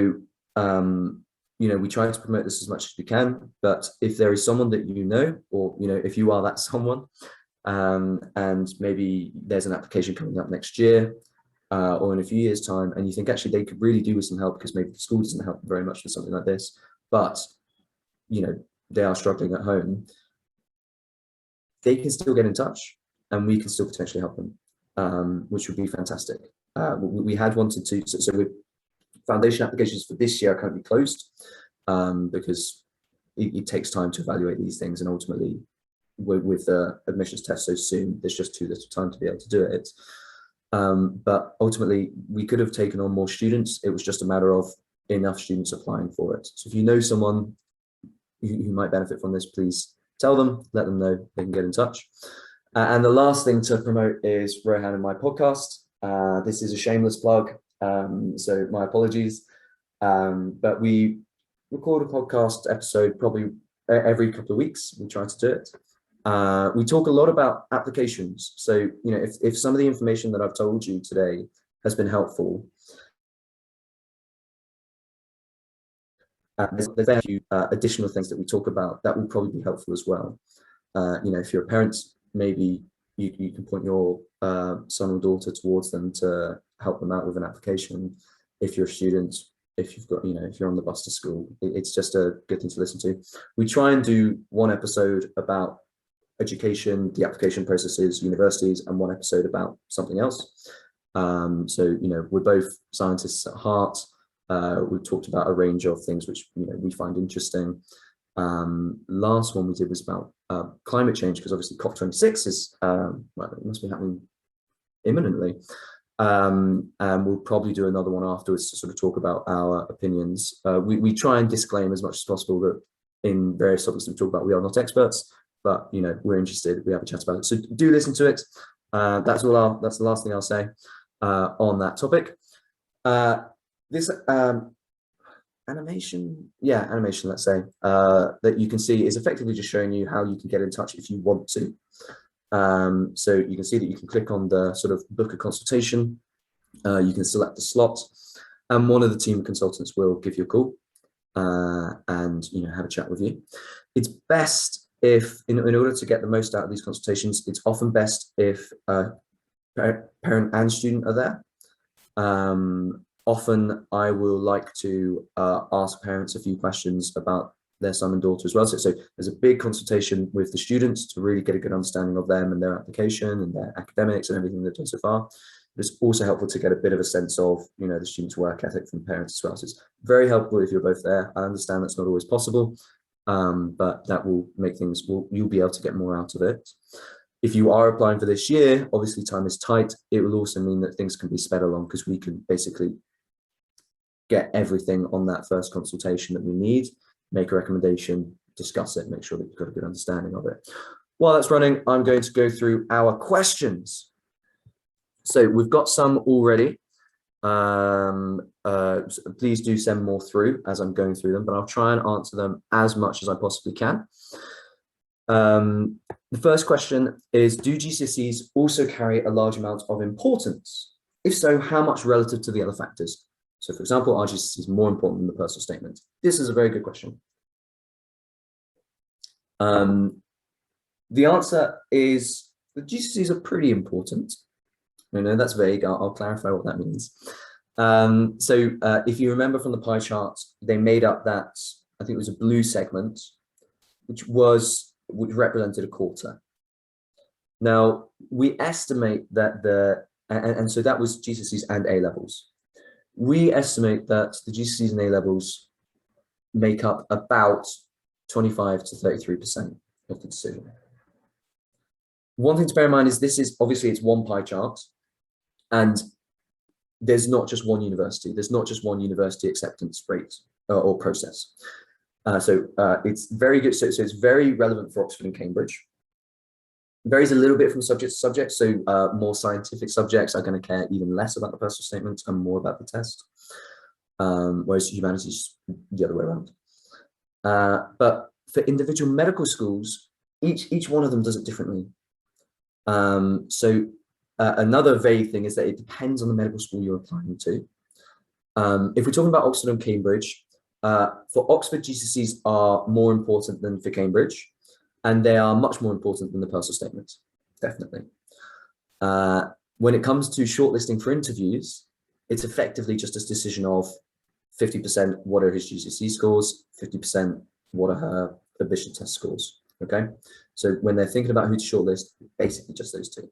you know, we try to promote this as much as we can, but if there is someone that you know, or, you know, if you are that someone, and maybe there's an application coming up next year, or in a few years' time, and you think actually they could really do with some help, because maybe the school doesn't help very much with something like this, but, you know, they are struggling at home, they can still get in touch, and we can still potentially help them, which would be fantastic. We had wanted to, so with foundation applications for this year are currently closed, because it takes time to evaluate these things, and ultimately with the admissions test so soon, there's just too little time to be able to do it. But ultimately we could have taken on more students. It was just a matter of enough students applying for it. So if you know someone who might benefit from this, please tell them, let them know, they can get in touch. And the last thing to promote is Rohan and my podcast. This is a shameless plug, so my apologies. But we record a podcast episode probably every couple of weeks. We try to do it. We talk a lot about applications. So, you know, if some of the information that I've told you today has been helpful, there's a few additional things that we talk about that will probably be helpful as well. You know, if you're a parent, maybe you can point your son or daughter towards them to help them out with an application. If you're a student, if you've got, you know, if you're on the bus to school, it's just a good thing to listen to. We try and do one episode about education, the application processes, universities, and one episode about something else. So, you know, we're both scientists at heart. We've talked about a range of things which, you know, we find interesting. Last one we did was about climate change, because obviously COP26 is, well, it must be happening imminently. And we'll probably do another one afterwards to sort of talk about our opinions. We try and disclaim as much as possible that in various topics we talk about, we are not experts, but you know, we're interested, we have a chat about it. So do listen to it. That's the last thing I'll say on that topic. This animation, let's say, that you can see is effectively just showing you how you can get in touch if you want to. So you can see that you can click on the sort of book a consultation. You can select the slot, and one of the team of consultants will give you a call and have a chat with you. It's best if, in order to get the most out of these consultations, it's often best if parent and student are there. Often I will like to ask parents a few questions about their son and daughter as well. So there's a big consultation with the students to really get a good understanding of them and their application and their academics and everything they've done so far. But it's also helpful to get a bit of a sense of, the student's work ethic from parents as well. So it's very helpful if you're both there. I understand that's not always possible, but that will make things, you'll be able to get more out of it. If you are applying for this year, obviously time is tight. It will also mean that things can be sped along because we can basically get everything on that first consultation that we need, make a recommendation, discuss it, make sure that you've got a good understanding of it. While that's running, I'm going to go through our questions. So we've got some already. So please do send more through as I'm going through them, but I'll try and answer them as much as I possibly can. The first question is, do GCSEs also carry a large amount of importance? If so, how much relative to the other factors? So for example, are GCSEs more important than the personal statement? This is a very good question. The answer is the GCSEs are pretty important. That's vague. I'll clarify what that means. If you remember from the pie chart, they made up that, I think it was a blue segment, which represented a quarter. Now, we estimate that so that was GCSEs and A levels. We estimate that the GCSEs and A levels make up about 25 to 33% of the decision. One thing to bear in mind is this is obviously it's one pie chart, and there's not just one university. There's not just one university acceptance rate or process. It's very good. So it's very relevant for Oxford and Cambridge. Varies a little bit from subject to subject. So more scientific subjects are going to care even less about the personal statement and more about the test, whereas humanities the other way around. But for individual medical schools, each one of them does it differently. Another vague thing is that it depends on the medical school you're applying to. If we're talking about Oxford and Cambridge, for Oxford, GCSEs are more important than for Cambridge, and they are much more important than the personal statement, definitely. When it comes to shortlisting for interviews, it's effectively just a decision of 50% what are his GCSE scores, 50% what are her admission test scores, okay? So when they're thinking about who to shortlist, basically just those two.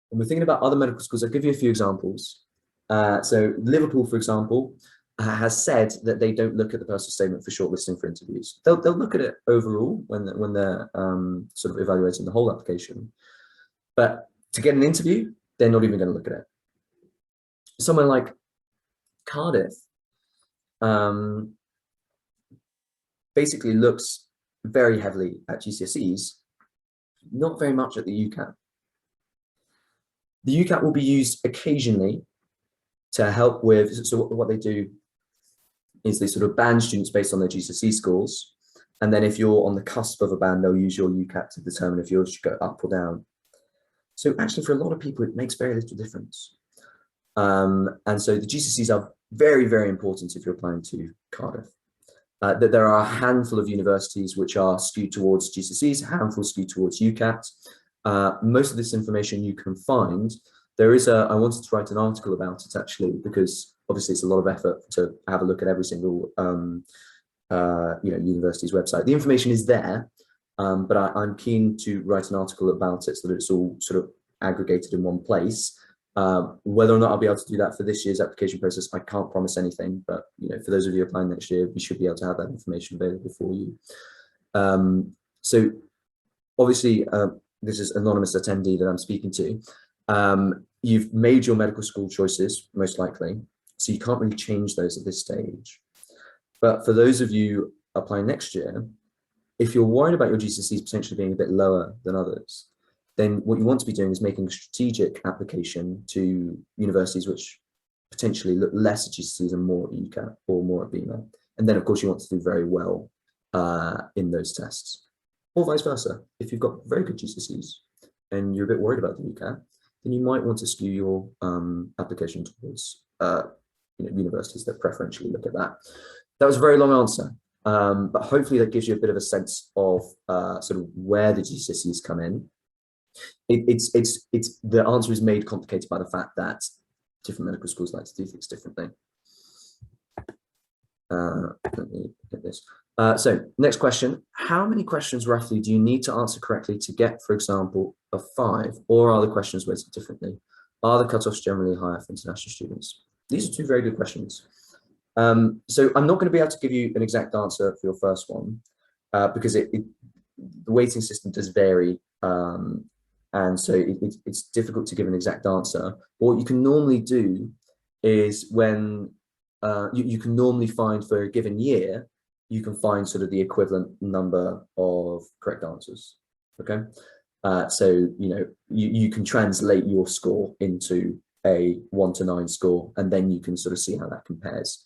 When we're thinking about other medical schools, I'll give you a few examples. So Liverpool, for example, has said that they don't look at the personal statement for shortlisting for interviews. They'll look at it overall when they're sort of evaluating the whole application. But to get an interview, they're not even going to look at it. Somewhere like Cardiff basically looks very heavily at GCSEs, not very much at the UCAT. The UCAT will be used occasionally to help with, so what they do is they sort of band students based on their GCSE scores. And then if you're on the cusp of a band, they'll use your UCAT to determine if yours should go up or down. So actually for a lot of people, it makes very little difference. And so the GCSEs are very, very important if you're applying to Cardiff. That there are a handful of universities which are skewed towards GCSEs, a handful skewed towards UCAT. Most of this information you can find. There is I wanted to write an article about it actually, because obviously it's a lot of effort to have a look at every single university's website. The information is there, but I'm keen to write an article about it so that it's all sort of aggregated in one place. Whether or not I'll be able to do that for this year's application process, I can't promise anything, but for those of you applying next year, we should be able to have that information available for you. So obviously, this is anonymous attendee that I'm speaking to. You've made your medical school choices, most likely, so you can't really change those at this stage. But for those of you applying next year, if you're worried about your GCSEs potentially being a bit lower than others, then what you want to be doing is making a strategic application to universities which potentially look less at GCSEs and more at UCAT or more at Bmat. And then, of course, you want to do very well in those tests, or vice versa. If you've got very good GCSEs and you're a bit worried about the UCAT, then you might want to skew your application towards universities that preferentially look at that. That was a very long answer, but hopefully that gives you a bit of a sense of sort of where the GCSEs come in. The answer is made complicated by the fact that different medical schools like to do things differently. Let me get this. So next question, how many questions roughly do you need to answer correctly to get, for example, a 5, or are the questions weighted differently? Are the cutoffs generally higher for international students? These are two very good questions. So I'm not going to be able to give you an exact answer for your first one because the weighting system does vary, and so it's difficult to give an exact answer. But what you can normally do is when you can normally find for a given year, you can find sort of the equivalent number of correct answers. Okay, so you can translate your score into a 1 to 9 score, and then you can sort of see how that compares.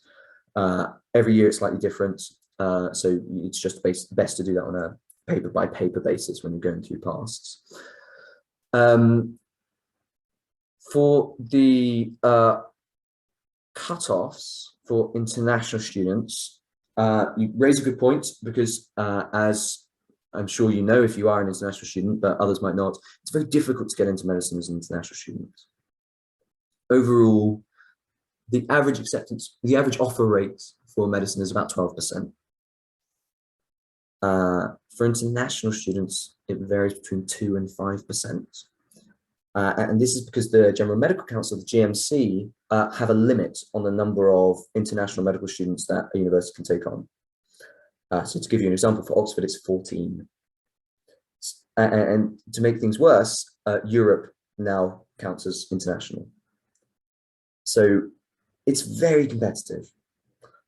Every year it's slightly different, so it's just best to do that on a paper by paper basis when you're going through pasts. For the cutoffs for international students, you raise a good point because as I'm sure you know if you are an international student, but others might not, it's very difficult to get into medicine as an international student. Overall, the average offer rate for medicine is about 12%. For international students, it varies between 2 and 5%. And this is because the General Medical Council, the GMC, have a limit on the number of international medical students that a university can take on. So to give you an example, for Oxford, it's 14. And to make things worse, Europe now counts as international. So it's very competitive.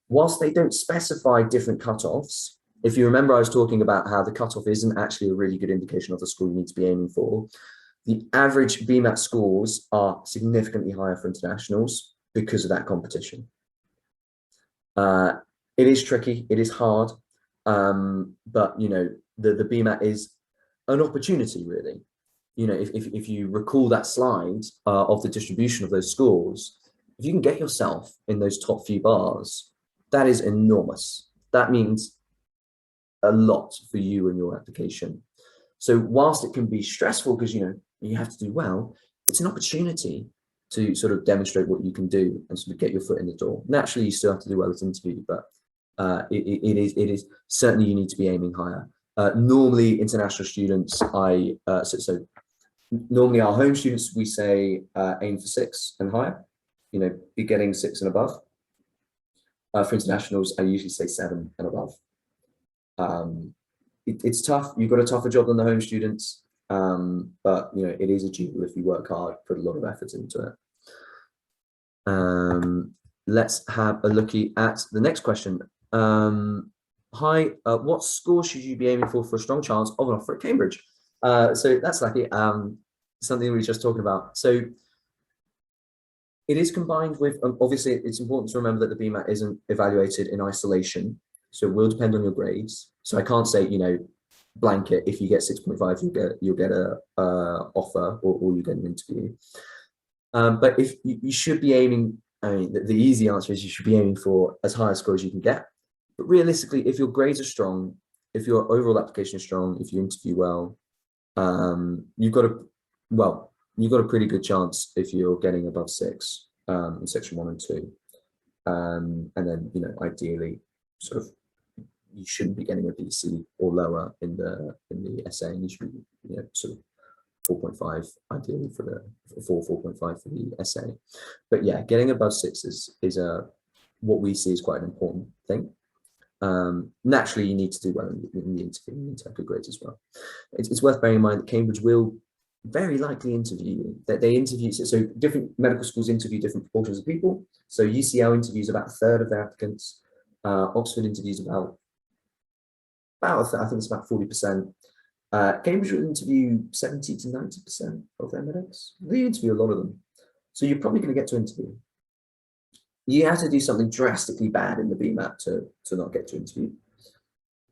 Whilst they don't specify different cutoffs, if you remember, I was talking about how the cutoff isn't actually a really good indication of the school you need to be aiming for. The average BMAT scores are significantly higher for internationals because of that competition. It is tricky, it is hard, but the BMAT is an opportunity, really. If you recall that slide of the distribution of those scores, if you can get yourself in those top few bars, that is enormous. That means a lot for you and your application. So whilst it can be stressful because you have to do well, it's an opportunity to sort of demonstrate what you can do and sort of get your foot in the door. Naturally, you still have to do well at interview, but it is certainly you need to be aiming higher. Normally, international students, normally our home students, we say aim for 6 and higher. Be getting 6 and above. For internationals, I usually say 7 and above. It's tough. You've got a tougher job than the home students, but it is achievable if you work hard, put a lot of effort into it. Let's have a looky at the next question. Hi, what score should you be aiming for a strong chance of an offer at Cambridge? So that's lucky. Something we were just talking about. So it is combined with, obviously, it's important to remember that the BMAT isn't evaluated in isolation. So it will depend on your grades. So I can't say, blanket, if you get 6.5, you'll get a offer or you get an interview. But if you should be aiming, the easy answer is you should be aiming for as high a score as you can get. But realistically, if your grades are strong, if your overall application is strong, if you interview well, you've got a pretty good chance if you're getting above 6 in section 1 and 2. And then, ideally, sort of, you shouldn't be getting a BC or lower in the essay. You should be, sort of 4.5 ideally for the 4.5 for the essay. But yeah, getting above 6 is what we see is quite an important thing. Naturally, you need to do well in the interview. You need to have good grades as well. It's worth bearing in mind that Cambridge will very likely interview you. That they interview, so different medical schools interview different proportions of people. So UCL interviews about a third of their applicants. Oxford interviews about I think it's about 40%. Cambridge will interview 70 to 90% of their medics. They interview a lot of them. So you're probably going to get to interview. You have to do something drastically bad in the Bmat to not get to interview.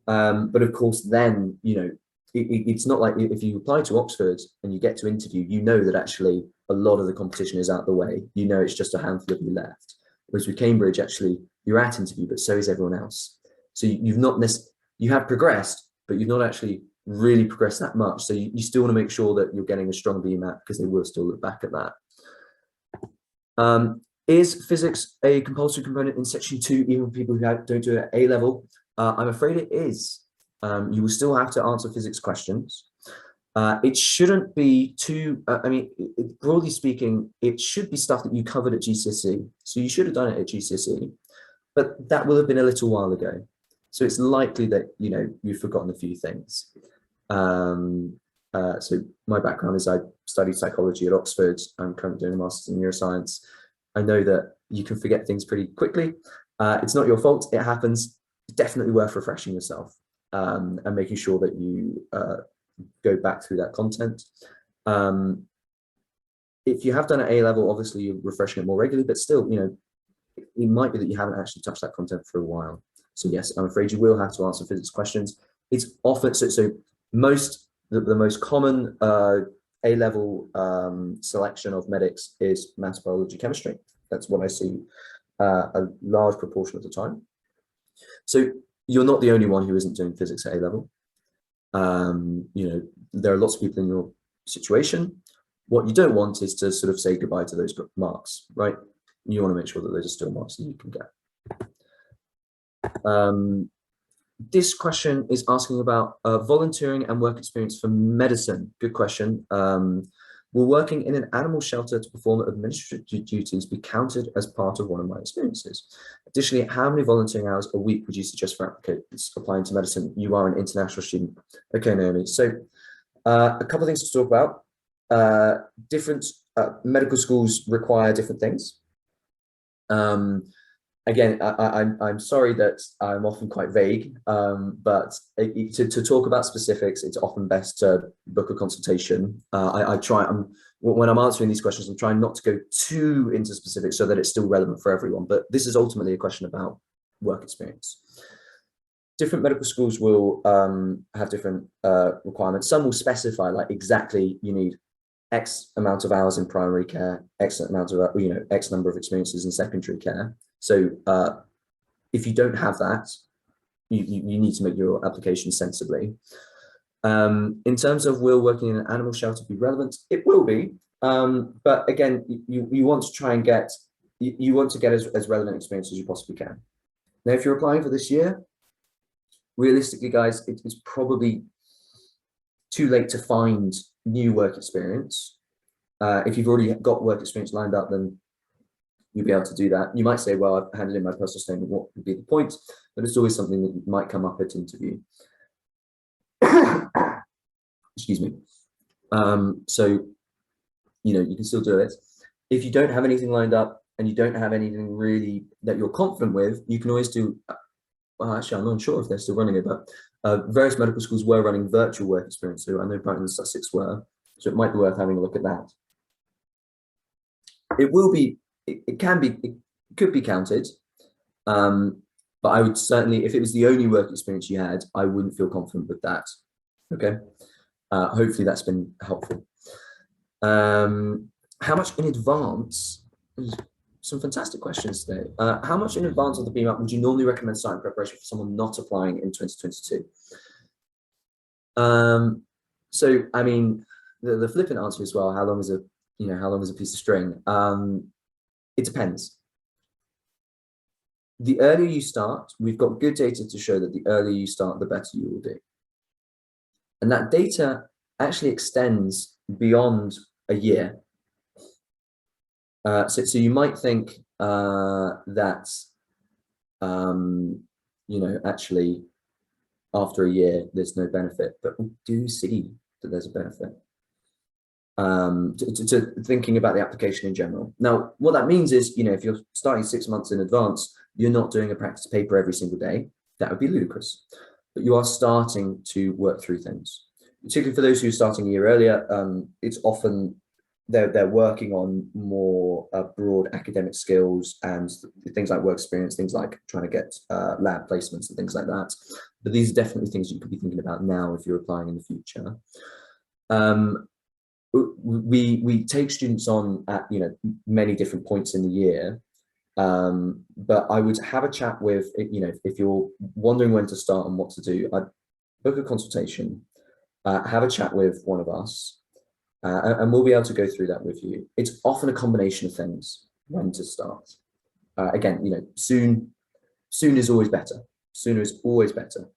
But of course, then, you know, it's not like if you apply to Oxford and you get to interview, you know that actually a lot of the competition is out the way. You know, it's just a handful of you left. Whereas with Cambridge, actually, you're at interview, but so is everyone else. So you have progressed, but you've not actually really progressed that much. So you still want to make sure that you're getting a strong Bmat because they will still look back at that. Is physics a compulsory component in section 2, even for people who don't do it at A level? I'm afraid it is. You will still have to answer physics questions. It shouldn't be too, broadly speaking, it should be stuff that you covered at GCSE. So you should have done it at GCSE, but that will have been a little while ago. So it's likely that, you know, you've forgotten a few things. So my background is I studied psychology at Oxford. I'm currently doing a master's in neuroscience. I know that you can forget things pretty quickly. It's not your fault, it happens. It's definitely worth refreshing yourself and making sure that you go back through that content. If you have done at A level, obviously you're refreshing it more regularly, but still, you know, it might be that you haven't actually touched that content for a while. So yes, I'm afraid you will have to answer physics questions. It's often, the most common A-level selection of medics is maths, biology, chemistry. That's what I see a large proportion of the time. So you're not the only one who isn't doing physics at A-level. You know, there are lots of people in your situation. What you don't want is to sort of say goodbye to those marks, right? You want to make sure that those are still marks that you can get. This question is asking about volunteering and work experience for medicine. Good question. Will working in an animal shelter to perform administrative duties be counted as part of one of my experiences? Additionally, how many volunteering hours a week would you suggest for applicants applying to medicine? You are an international student. Okay, Naomi. So a couple of things to talk about. Different medical schools require different things. Again, I'm sorry that I'm often quite vague, but to talk about specifics, it's often best to book a consultation. When I'm answering these questions, I'm trying not to go too into specifics so that it's still relevant for everyone, but this is ultimately a question about work experience. Different medical schools will have different requirements. Some will specify like exactly you need X amount of hours in primary care, X amount of, you know, X number of experiences in secondary care. So if you don't have that, you need to make your application sensibly. In terms of will working in an animal shelter be relevant, it will be. But again, you want to try and get, you want to get as relevant experience as you possibly can. Now, if you're applying for this year, realistically, guys, it's probably too late to find new work experience. If you've already got work experience lined up, then you'll be able to do that. You might say, well, I've handed in my personal statement, what would be the point? But it's always something that might come up at interview. Excuse me. So, you know, you can still do it. If you don't have anything lined up and you don't have anything really that you're confident with, you can always do, well, actually, I'm not sure if they're still running it, but various medical schools were running virtual work experience. So I know Brighton and Sussex were, so it might be worth having a look at that. It will be, it could be counted, but I would certainly, if it was the only work experience you had, I wouldn't feel confident with that. Okay, hopefully that's been helpful. How much in advance? Some fantastic questions today. How much in advance of the Bmat would you normally recommend starting preparation for someone not applying in 2022? So I mean, the flippant answer as well. How long is a piece of string? It depends. The earlier you start, we've got good data to show that the earlier you start, the better you will do. And that data actually extends beyond a year. So you might think that actually after a year, there's no benefit, but we do see that there's a benefit. To thinking about the application in general. Now, what that means is, if you're starting 6 months in advance, you're not doing a practice paper every single day. That would be ludicrous. But you are starting to work through things. Particularly for those who are starting a year earlier, it's often they're working on more broad academic skills and things like work experience, things like trying to get lab placements and things like that. But these are definitely things you could be thinking about now if you're applying in the future. We take students on at many different points in the year, but I would have a chat with if you're wondering when to start and what to do, I'd book a consultation, have a chat with one of us, and we'll be able to go through that with you. It's often a combination of things when to start. Again, soon is always better. Sooner is always better.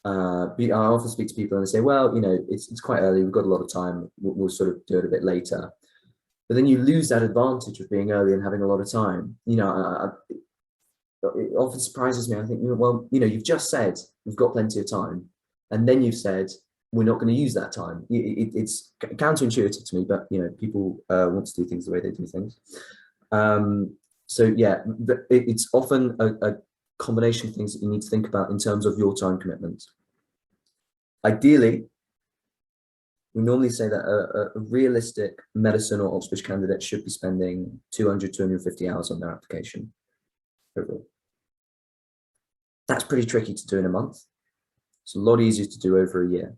I often speak to people and they say, well, it's quite early, we've got a lot of time, we'll sort of do it a bit later. But then you lose that advantage of being early and having a lot of time. It often surprises me. I think, well, you've just said we've got plenty of time, and then you've said we're not going to use that time. It's counterintuitive to me, but people want to do things the way they do things. So yeah, it's often a combination of things that you need to think about in terms of your time commitment. Ideally, we normally say that a realistic medicine or Oxbridge candidate should be spending 200, 250 hours on their application overall. That's pretty tricky to do in a month. It's a lot easier to do over a year.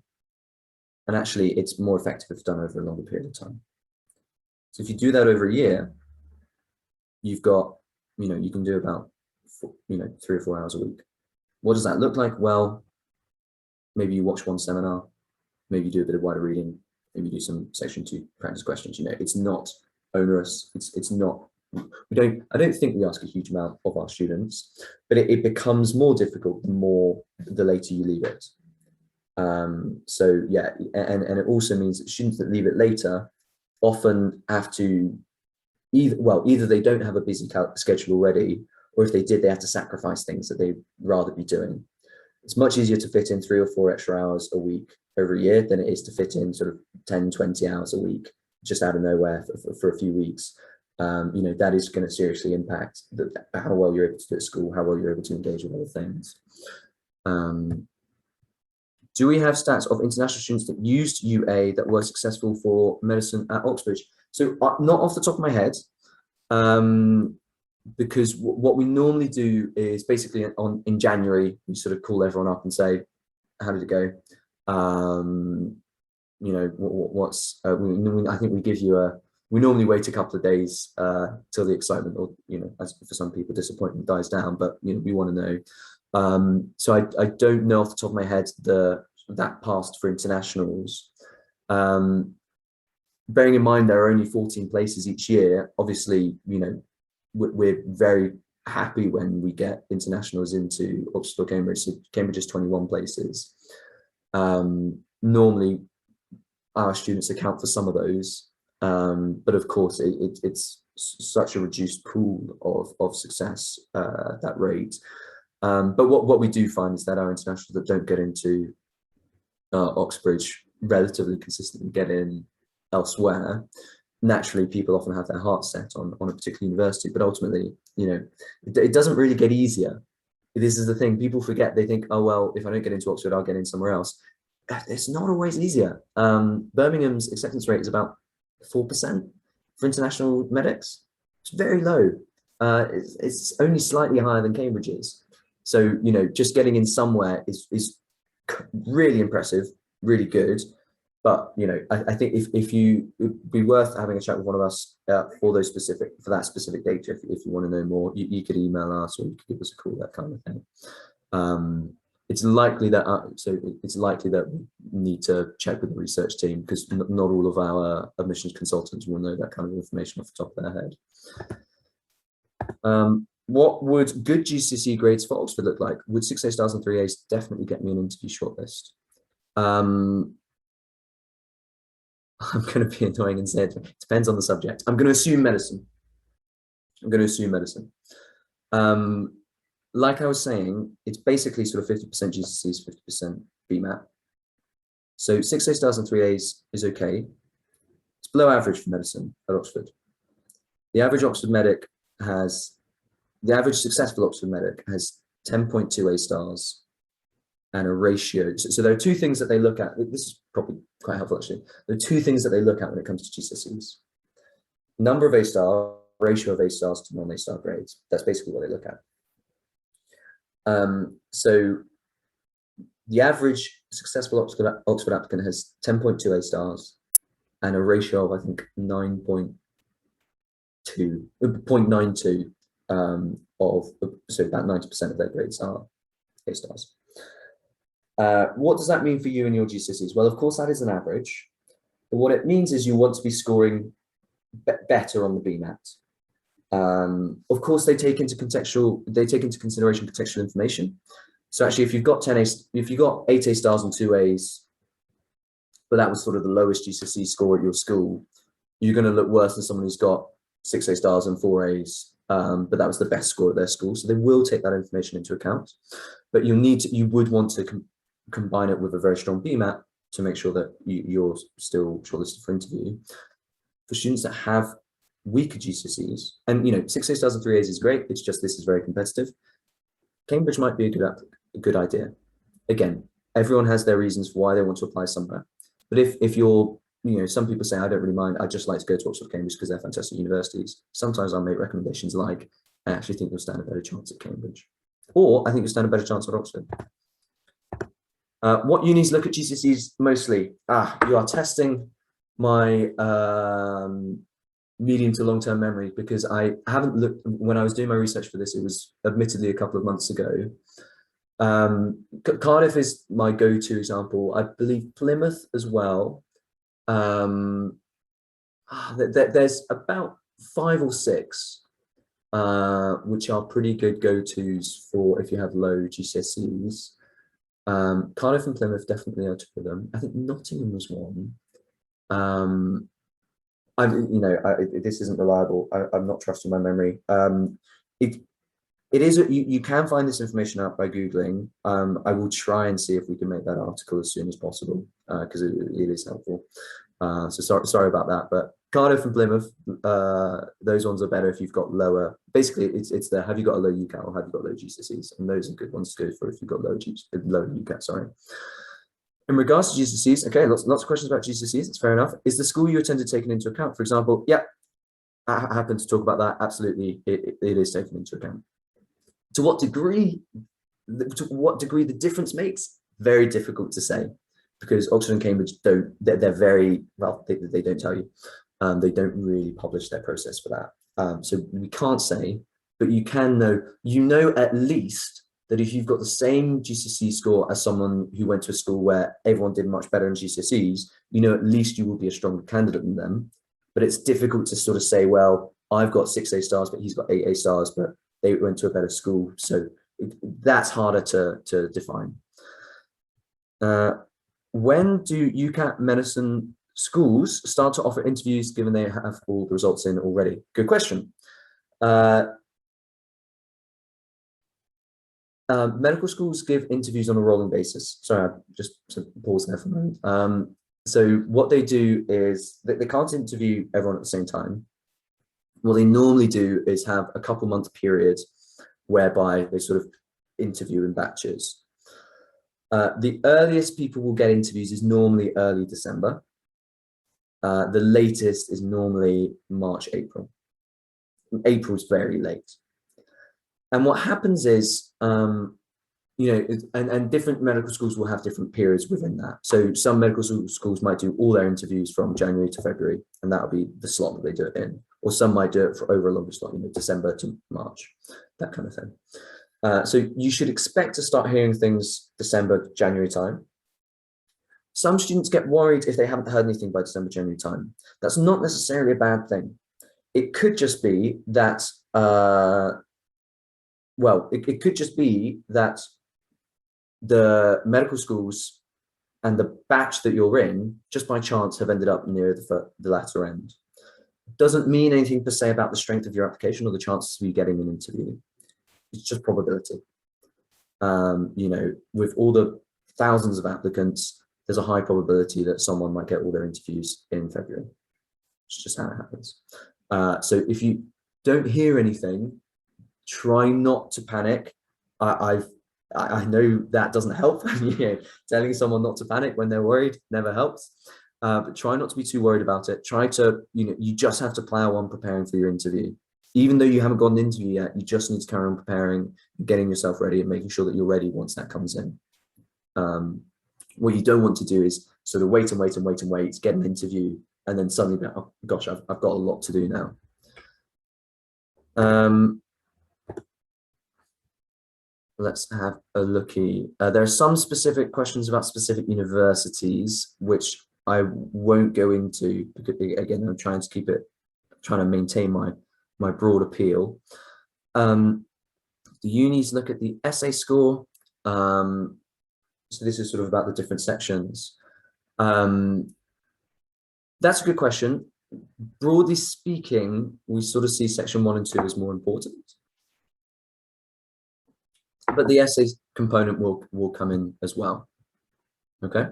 And actually, it's more effective if done over a longer period of time. So if you do that over a year, you've got, you can do about 3 or 4 hours a week. What does that look like? Well, maybe you watch one seminar, maybe you do a bit of wider reading, maybe you do some section 2 practice questions. It's not onerous. It's not. I don't think we ask a huge amount of our students, but it becomes more difficult the later you leave it. So yeah, and it also means that students that leave it later often have to either they don't have a busy schedule already, or if they did, they have to sacrifice things that they'd rather be doing. It's much easier to fit in 3 or 4 extra hours a week over a year than it is to fit in sort of 10, 20 hours a week just out of nowhere for a few weeks. That is going to seriously impact how well you're able to do at school, how well you're able to engage with other things. Do we have stats of international students that used UA that were successful for medicine at Oxbridge? So not off the top of my head, because what we normally do is basically in January, we sort of call everyone up and say, how did it go? I think we give you we normally wait a couple of days till the excitement, or as for some people, disappointment dies down, but we want to know. So I don't know off the top of my head that passed for internationals. Bearing in mind there are only 14 places each year, obviously, we're very happy when we get internationals into Oxford or Cambridge. So Cambridge is 21 places. Normally, our students account for some of those, but of course, it's such a reduced pool of success at that rate. But what we do find is that our internationals that don't get into Oxbridge relatively consistently get in elsewhere. Naturally, people often have their hearts set on a particular university, but ultimately, it doesn't really get easier. This is the thing, people forget. They think, oh, well, if I don't get into Oxford, I'll get in somewhere else. It's not always easier. Birmingham's acceptance rate is about 4% for international medics. It's very low. It's only slightly higher than Cambridge's. So, just getting in somewhere is really impressive, really good. But I think if you, it'd be worth having a chat with one of us for that specific data. If you want to know more, you could email us or you could give us a call, that kind of thing. It's likely that we need to check with the research team, because not all of our admissions consultants will know that kind of information off the top of their head. What would good GCSE grades for Oxford look like? Would 6 A stars and 3 A's definitely get me an interview shortlist? I'm going to be annoying and say it depends on the subject. I'm going to assume medicine. like I was saying, it's basically sort of 50% GCSEs, 50% BMAT. So 6 A stars and 3 A's is okay. It's below average for medicine at Oxford. The average successful Oxford medic has 10.2 A stars and a ratio. So there are two things that they look at. This is probably quite helpful, actually. There are two things that they look at when it comes to GCSEs. Number of A stars, ratio of A stars to non-A star grades. That's basically what they look at. So the average successful Oxford applicant has 10.2 A stars and a ratio of, I think, 0.92 so about 90% of their grades are A stars. What does that mean for you and your GCSEs? Well, of course, that is an average. But what it means is you want to be scoring better on the BMAT. Of course, they take into consideration contextual information. So actually, if you've got 8 A stars and 2 A's, but that was sort of the lowest GCSE score at your school, you're going to look worse than someone who's got 6 A stars and 4 A's, but that was the best score at their school. So they will take that information into account. But you would want to combine it with a very strong BMAT to make sure that you're still shortlisted for interview. For students that have weaker GCSEs, and 6 A stars and 3 A's is great, it's just this is very competitive. Cambridge might be a good idea. Again, everyone has their reasons for why they want to apply somewhere. But if you're, some people say, I don't really mind, I'd just like to go to Oxford, Cambridge because they're fantastic universities. Sometimes I'll make recommendations like, I actually think you'll stand a better chance at Cambridge. Or I think you'll stand a better chance at Oxford. What unis look at GCSEs mostly? You are testing my medium to long-term memory, because I haven't looked, when I was doing my research for this, it was admittedly a couple of months ago. Cardiff is my go-to example. I believe Plymouth as well. There's about 5 or 6 which are pretty good go-tos for if you have low GCSEs. Cardiff and Plymouth definitely are 2 of them. I think Nottingham was one. This isn't reliable. I'm not trusting my memory. It is. You can find this information out by Googling. I will try and see if we can make that article as soon as possible, because it is helpful. So sorry about that. But Cardiff and Plymouth, those ones are better if you've got lower. Basically, it's the have you got a low UCAT or have you got low GCSEs, and those are good ones to go for if you've got low UCAT. Sorry. In regards to GCSEs, okay, lots of questions about GCSEs. It's fair enough. Is the school you attended taken into account? For example, yeah, I happen to talk about that. Absolutely, it is taken into account. To what degree the difference makes, very difficult to say, because Oxford and Cambridge they're very well, they don't tell you. They don't really publish their process for that. So we can't say, but you can know, at least that if you've got the same GCSE score as someone who went to a school where everyone did much better in GCSEs, at least you will be a stronger candidate than them. But it's difficult to sort of say, well, I've got 6 A stars, but he's got 8 A stars, but they went to a better school. So that's harder to define. When do UCAT medicine schools start to offer interviews, given they have all the results in already? Good question. Medical schools give interviews on a rolling basis. Sorry, I just pause there for a moment. So what they do is they can't interview everyone at the same time. What they normally do is have a couple-month period whereby they sort of interview in batches. The earliest people will get interviews is normally early December. The latest is normally March, April. April's very late. And what happens is, and different medical schools will have different periods within that. So some medical schools might do all their interviews from January to February, and that'll be the slot that they do it in. Or some might do it for over a longer slot, December to March, that kind of thing. So you should expect to start hearing things December, January time. Some students get worried if they haven't heard anything by December, January time. That's not necessarily a bad thing. It could just be that, it could just be that the medical schools and the batch that you're in, just by chance, have ended up near the latter end. Doesn't mean anything per se about the strength of your application or the chances of you getting an interview. it's just probability. You know, with all the thousands of applicants, there's a high probability that someone might get all their interviews in February. It's just how it happens. So if you don't hear anything, try not to panic. I know that doesn't help. You know, telling someone not to panic when they're worried never helps. But try not to be too worried about it. Try to, you know, you just have to plow on preparing for your interview. Even though you haven't got an interview yet, you just need to carry on preparing, getting yourself ready and making sure that you're ready once that comes in. What you don't want to do is sort of wait and wait and wait and wait, get an interview, and then suddenly be like, oh gosh, I've got a lot to do now. Let's have a looky. There are some specific questions about specific universities, which I won't go into because, again, I'm trying to maintain my broad appeal. The unis look at the essay score. So this is sort of about the different sections. That's a good question. Broadly speaking, we sort of see section 1 and 2 as more important, but the essays component will come in as well. Okay,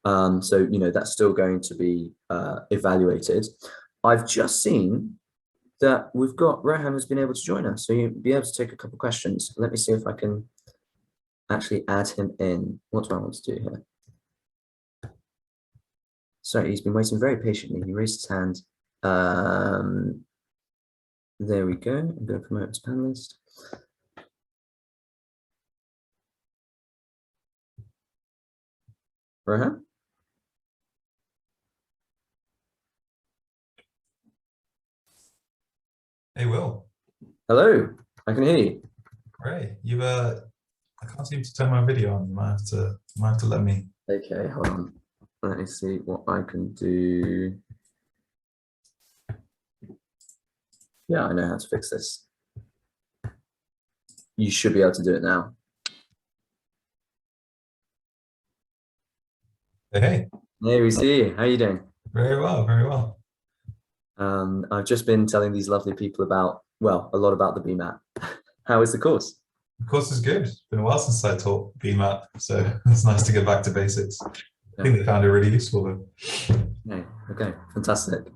so you know that's still going to be evaluated. I've just seen that we've got Rohan has been able to join us, so you'll be able to take a couple of questions. Let me see if I can actually add him in. What do I want to do here? Sorry, he's been waiting very patiently. He raised his hand. There we go. I'm going to promote as panelist. Rohan? Hey, Will. Hello, I can hear you. Great. I can't seem to turn my video on. You might have to let me. Okay, hold on. Let me see what I can do. Yeah, I know how to fix this. You should be able to do it now. Hey. Hey, we see you. How are you doing? Very well, very well. I've just been telling these lovely people about, well, a lot about the Bmat. How is the course? The course is good. It's been a while since I taught Bmat, so it's nice to get back to basics. I think they found it really useful though. Okay, fantastic.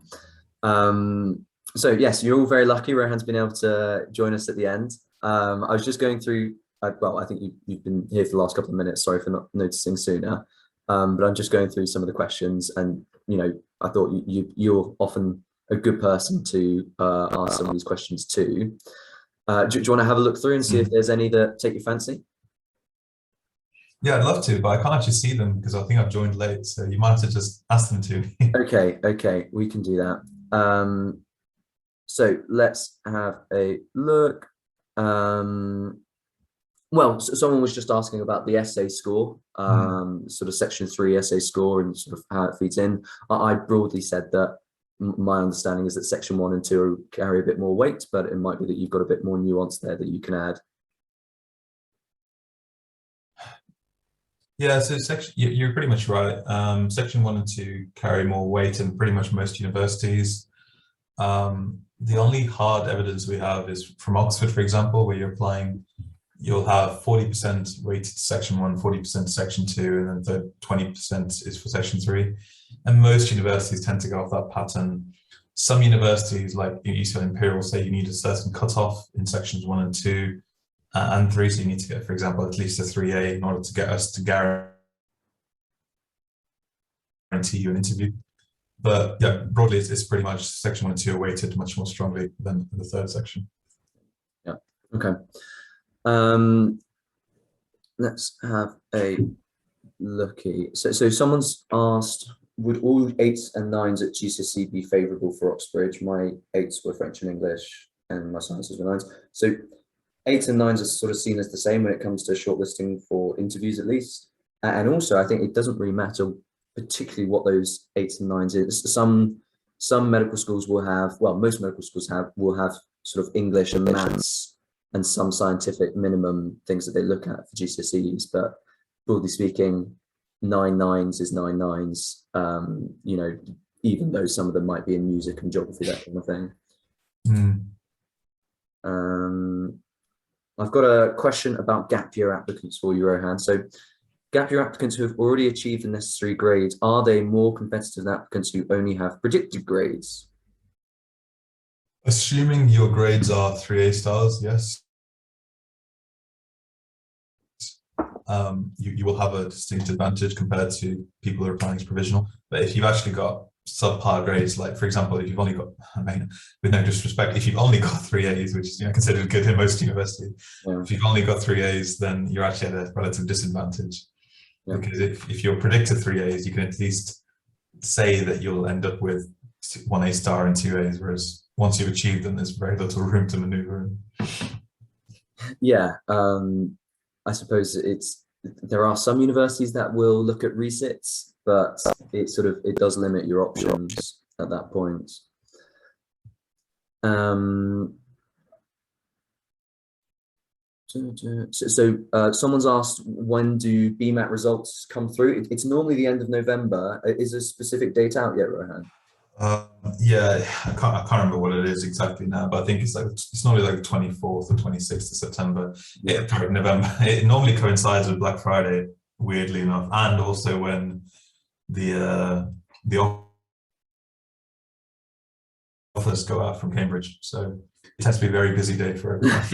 So yes, you're all very lucky. Rohan's been able to join us at the end. I was just going through, well, I think you've been here for the last couple of minutes. Sorry for not noticing sooner. But I'm just going through some of the questions, and you know, I thought you're often a good person to ask some of these questions too. Do you want to have a look through and see if there's any that take your fancy? Yeah, I'd love to, but I can't actually see them because I think I've joined late. So you might have to just ask them to me. Okay, we can do that. So let's have a look. Well, so someone was just asking about the essay score, sort of section 3 essay score and sort of how it feeds in. I broadly said that my understanding is that section 1 and 2 carry a bit more weight, but it might be that you've got a bit more nuance there that you can add. Yeah, so you're pretty much right. Section 1 and 2 carry more weight in pretty much most universities. The only hard evidence we have is from Oxford, for example, where you'll have 40% weighted to section 1, 40% to section 2, and then the 20% is for section 3. And most universities tend to go off that pattern. Some universities, like UCL Imperial, say you need a certain cutoff in sections 1 and 2 and 3. So you need to get, for example, at least a 3A in order to get us to guarantee you an interview. But yeah, broadly, it's pretty much section 1 and 2 are weighted much more strongly than the third section. Yeah, okay. Let's have a looky. So someone's asked, would all 8s and 9s at GCSE be favourable for Oxbridge? My 8s were French and English, and my sciences were 9s. So 8s and 9s are sort of seen as the same when it comes to shortlisting for interviews, at least. And also, I think it doesn't really matter particularly what those 8s and 9s is. Some medical schools will have, well, most medical schools will have sort of English and maths and some scientific minimum things that they look at for GCSEs, but broadly speaking, 9/9s is 9/9s, you know, even though some of them might be in music and geography, that kind of thing. I've got a question about gap year applicants for you, Rohan. So gap year applicants who have already achieved the necessary grades, are they more competitive than applicants who only have predicted grades? Assuming your grades are 3A stars, yes. You will have a distinct advantage compared to people who are applying as provisional. But if you've actually got subpar grades, like for example, if you've only got, I mean, with no disrespect, if you've only got 3As, which is considered good in most universities, if you've only got 3As, then you're actually at a relative disadvantage. Because if you're predicted 3As, you can at least say that you'll end up with 1A star and 2As, whereas once you've achieved them, there's very little room to maneuver in. Yeah, I suppose there are some universities that will look at resits, but it does limit your options at that point. So someone's asked, when do Bmat results come through? It's normally the end of November. Is a specific date out yet, Rohan? Yeah, I can't remember what it is exactly now, but I think it's normally like the 24th or 26th of September. November. It normally coincides with Black Friday, weirdly enough, and also when the offers go out from Cambridge. So it tends to be a very busy day for everyone.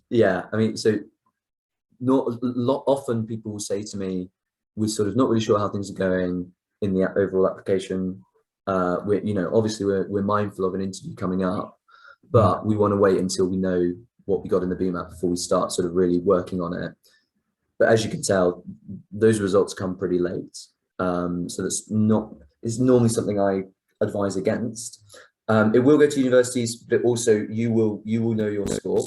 Yeah, I mean, so often people will say to me, we're sort of not really sure how things are going in the overall application. Obviously we're mindful of an interview coming up, but we want to wait until we know what we got in the Bmat before we start sort of really working on it. But as you can tell, those results come pretty late. So it's normally something I advise against. It will go to universities, but also you will know your score.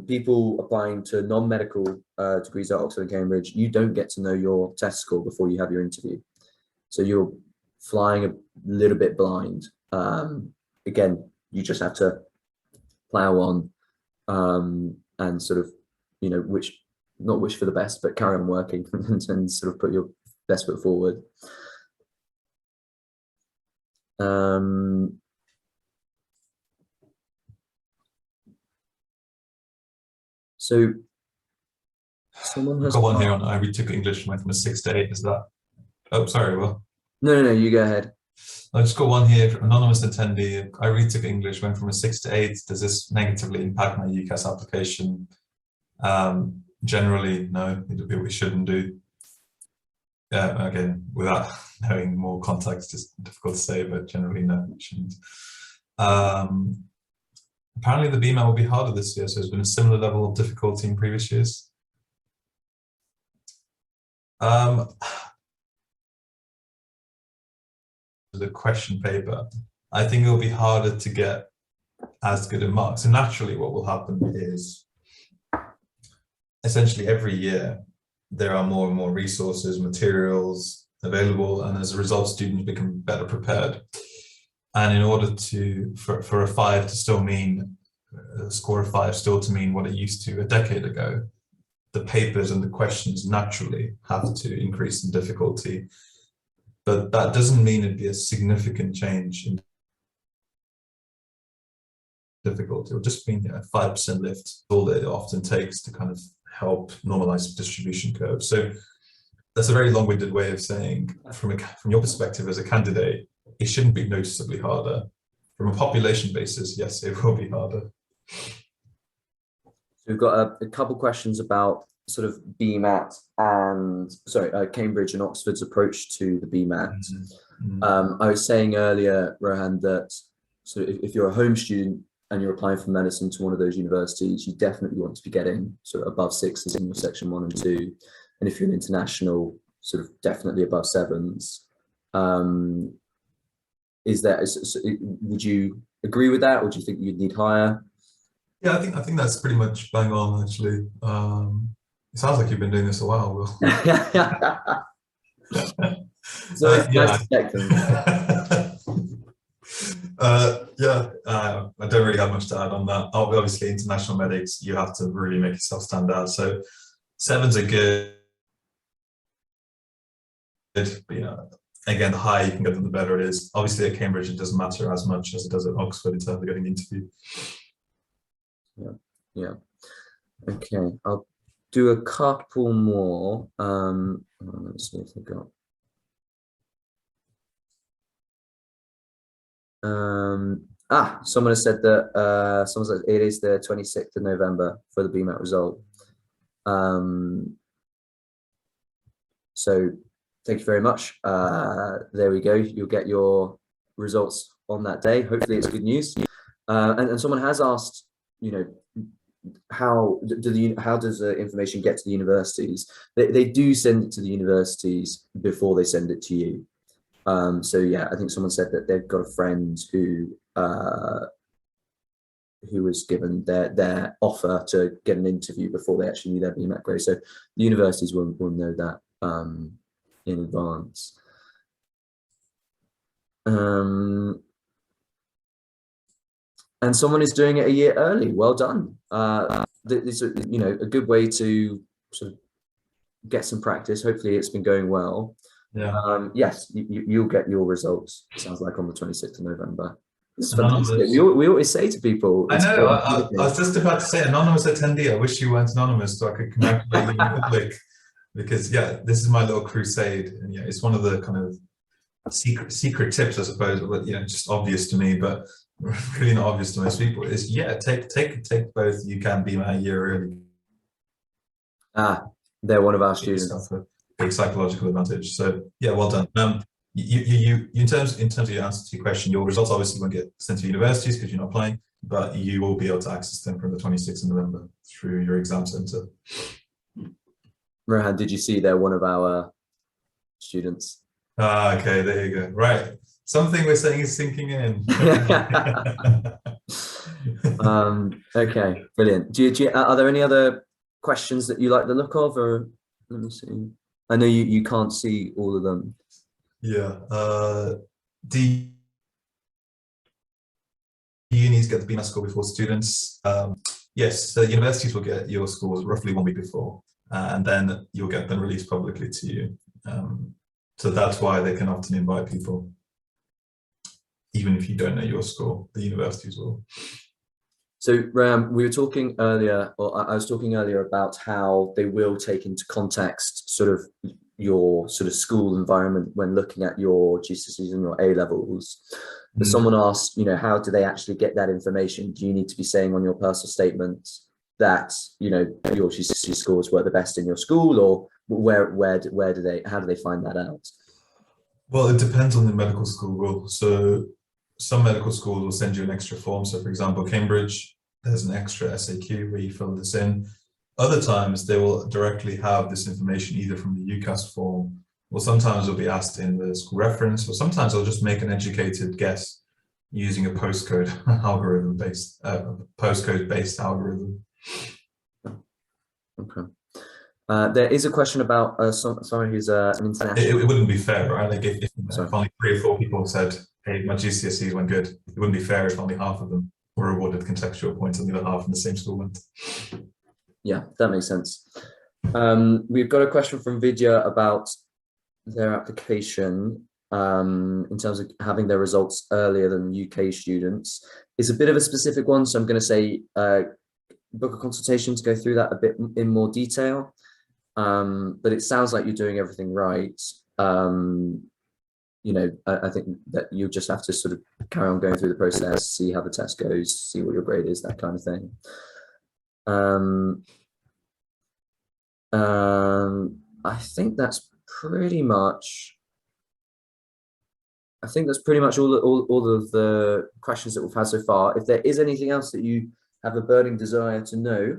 People applying to non-medical degrees at Oxford and Cambridge, you don't get to know your test score before you have your interview. So you're flying a little bit blind. Again, you just have to plow on and sort of, not wish for the best, but carry on working and sort of put your best foot forward. So someone has got one here on I retook English, went from a 6 to 8. Is that? Oh, sorry, Will. No, you go ahead. I just got one here, anonymous attendee. I retook English, went from a 6 to 8. Does this negatively impact my UCAS application? Generally, no, we shouldn't do. Again, without knowing more context, it's difficult to say, but generally, no, it shouldn't. Apparently, the Bmat will be harder this year, so it's been a similar level of difficulty in previous years. The question paper, I think it'll be harder to get as good a marks. And naturally, what will happen is essentially every year there are more and more resources, materials available, and as a result, students become better prepared. And in order for a 5 to still mean a score of 5 still to mean what it used to a decade ago, the papers and the questions naturally have to increase in difficulty. But that doesn't mean it'd be a significant change in difficulty. It'll just mean a 5% lift, all that it often takes to kind of help normalize the distribution curve. So that's a very long-winded way of saying, from your perspective as a candidate, it shouldn't be noticeably harder. From a population basis, yes, it will be harder. So we've got a couple questions about sort of Bmat and Cambridge and Oxford's approach to the Bmat. I was saying earlier, Rohan, that sort of if you're a home student and you're applying for medicine to one of those universities, you definitely want to be getting sort of above 6s in your section 1 and 2. And if you're an international, sort of definitely above 7s. Would you agree with that, or do you think you'd need higher? Yeah, I think that's pretty much bang on, actually. It sounds like you've been doing this a while, Will. So it's nice to check them. I don't really have much to add on that. Obviously, international medics, you have to really make yourself stand out. So 7s are good. But, again, the higher you can get them, the better it is. Obviously, at Cambridge, it doesn't matter as much as it does at Oxford in terms of getting interviewed. Yeah, yeah. Okay, I'll do a couple more. Let's see if I got. Someone has said that someone said it is the 26th of November for the Bmat result. So thank you very much. There we go. You'll get your results on that day. Hopefully it's good news. And someone has asked, you know, how does the information get to the universities? They do send it to the universities before they send it to you. So yeah, I think someone said that they've got a friend who was given their offer to get an interview before they actually knew their BMAT grade. So the universities will know that in advance. And someone is doing it a year early. Well done. This is, you know, a good way to sort of get some practice. Hopefully it's been going well. Yeah. Yes, you'll get your results. It sounds like on the 26th of November. This is Anonymous. fantastic. We always say to people, I know. I was just about to say, anonymous attendee. I wish you weren't anonymous so I could congratulate you in public, because yeah, this is my little crusade, and yeah, it's one of the kind of secret tips, I suppose, but you know, just obvious to me, but really not obvious to most people. Is yeah, take both. You can be a year early. They're one of our students. Big psychological advantage. So yeah, well done. You in terms of your answer to your question, your results obviously won't get sent to universities because you're not applying, but you will be able to access them from the 26th of November through your exam center. Rohan, did you see they're one of our students? Okay, there you go. Right, something we're saying is sinking in. Okay, brilliant. Are there any other questions that you like the look of, or let me see? I know you can't see all of them. Yeah. Do unis get the BMAT score before students? Yes, so universities will get your scores roughly 1 week before, and then you'll get them released publicly to you. So that's why they can often invite people, even if you don't know your score. The universities will. So Ram, we were talking earlier, or I was talking earlier about how they will take into context sort of your sort of school environment when looking at your GCSEs and your A levels. But someone asked, you know, how do they actually get that information? Do you need to be saying on your personal statement that, you know, your GCSE scores were the best in your school, or how do they find that out? Well, it depends on the medical school rule. So some medical schools will send you an extra form. So for example, Cambridge, there's an extra SAQ where you fill this in. Other times they will directly have this information either from the UCAS form, or sometimes it'll be asked in the school reference, or sometimes they'll just make an educated guess using a postcode based algorithm. Okay. There is a question about someone who's an international. It wouldn't be fair, right? Like if only 3 or 4 people said, "Hey, my GCSEs went good," it wouldn't be fair if only half of them were awarded contextual points and the other half in the same school went. Yeah, that makes sense. We've got a question from Vidya about their application in terms of having their results earlier than UK students. It's a bit of a specific one, so I'm going to say book a consultation to go through that a bit in more detail. But it sounds like you're doing everything right. You know, I think that you just have to sort of carry on going through the process, see how the test goes, see what your grade is, that kind of thing. I think that's pretty much. I think that's pretty much all of the questions that we've had so far. If there is anything else that you have a burning desire to know,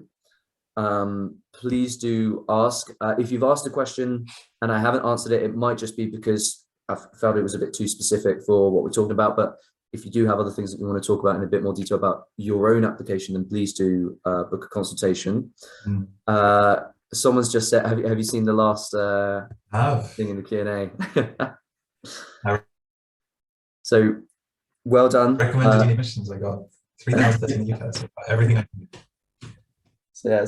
please do ask. If you've asked a question and I haven't answered it, it might just be because I felt it was a bit too specific for what we're talking about. But if you do have other things that you want to talk about in a bit more detail about your own application, then please do book a consultation. Someone's just said, have you seen the last thing in the Q&A? So well done. Recommended UniAdmissions, I got 3,000 in the UK, so everything I can do. So yeah,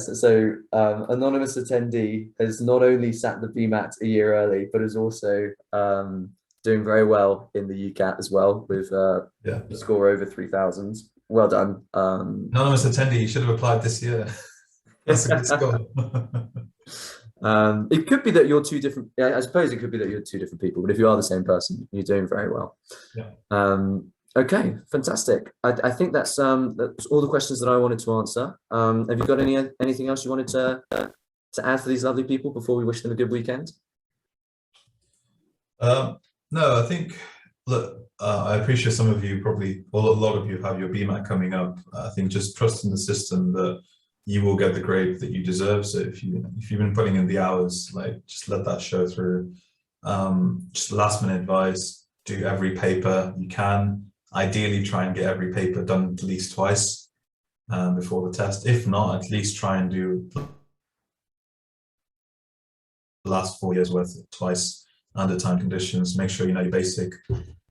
anonymous attendee has not only sat the Bmat a year early, but is also doing very well in the UCAT as well with a score over 3,000. well done. Anonymous attendee, you should have applied this year. That's a good score. It could be that you're two different. I suppose it could be that you're two different people, but if you are the same person, you're doing very well. Yeah. Okay, fantastic. I think that's all the questions that I wanted to answer. Have you got anything else you wanted to add for these lovely people before we wish them a good weekend? No, I think, look, I appreciate some of you probably, well, a lot of you have your BMAT coming up. I think just trust in the system that you will get the grade that you deserve. So if you've been putting in the hours, like just let that show through. Just last minute advice, do every paper you can. Ideally try and get every paper done at least twice before the test. If not, at least try and do the last 4 years worth twice under time conditions. Make sure you know your basic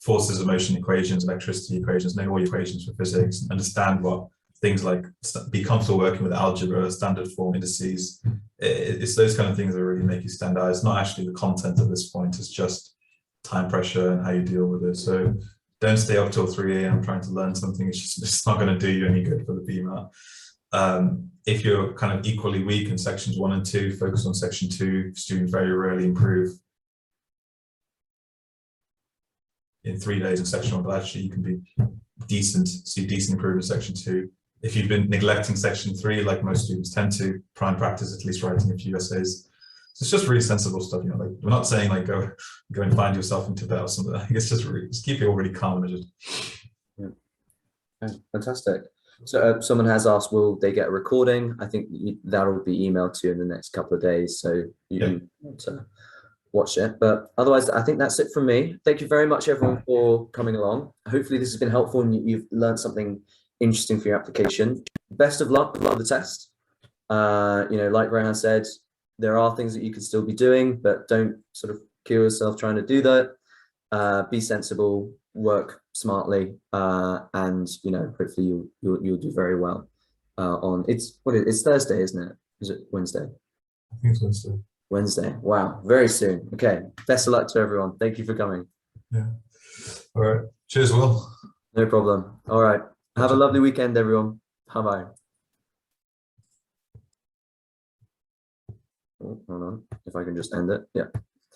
forces of motion equations, electricity equations, know all your equations for physics, understand what things like, be comfortable working with algebra, standard form indices. It's those kind of things that really make you stand out. It's not actually the content at this point, it's just time pressure and how you deal with it. So don't stay up till 3 a.m. trying to learn something. It's not going to do you any good for the BMAT. If you're kind of equally weak in sections 1 and 2, focus on section 2. Students very rarely improve in 3 days in section 1, but actually you can be decent, see decent improvement in section 2. If you've been neglecting section 3, like most students tend to, try and practice at least writing a few essays. So it's just really sensible stuff, you know, like we're not saying like go and find yourself in Tibet or something. I think it's just really, just keep it all really calm and just. Yeah. Okay, fantastic. So someone has asked, will they get a recording? I think that will be emailed to you in the next couple of days, so you can watch it. But otherwise, I think that's it from me. Thank you very much, everyone, for coming along. Hopefully this has been helpful and you've learned something interesting for your application. Best of luck with the test. You know, like Rehan said, there are things that you can still be doing, but don't sort of kill yourself trying to do that. Be sensible, work smartly, and you know, hopefully you'll do very well. It's Thursday, isn't it? Is it Wednesday? I think it's Wednesday. Wednesday. Wow, very soon. Okay. Best of luck to everyone. Thank you for coming. Yeah. All right. Cheers, Will. No problem. All right. Have a lovely weekend, everyone. Bye-bye. Oh, hold on. If I can just end it. Yeah.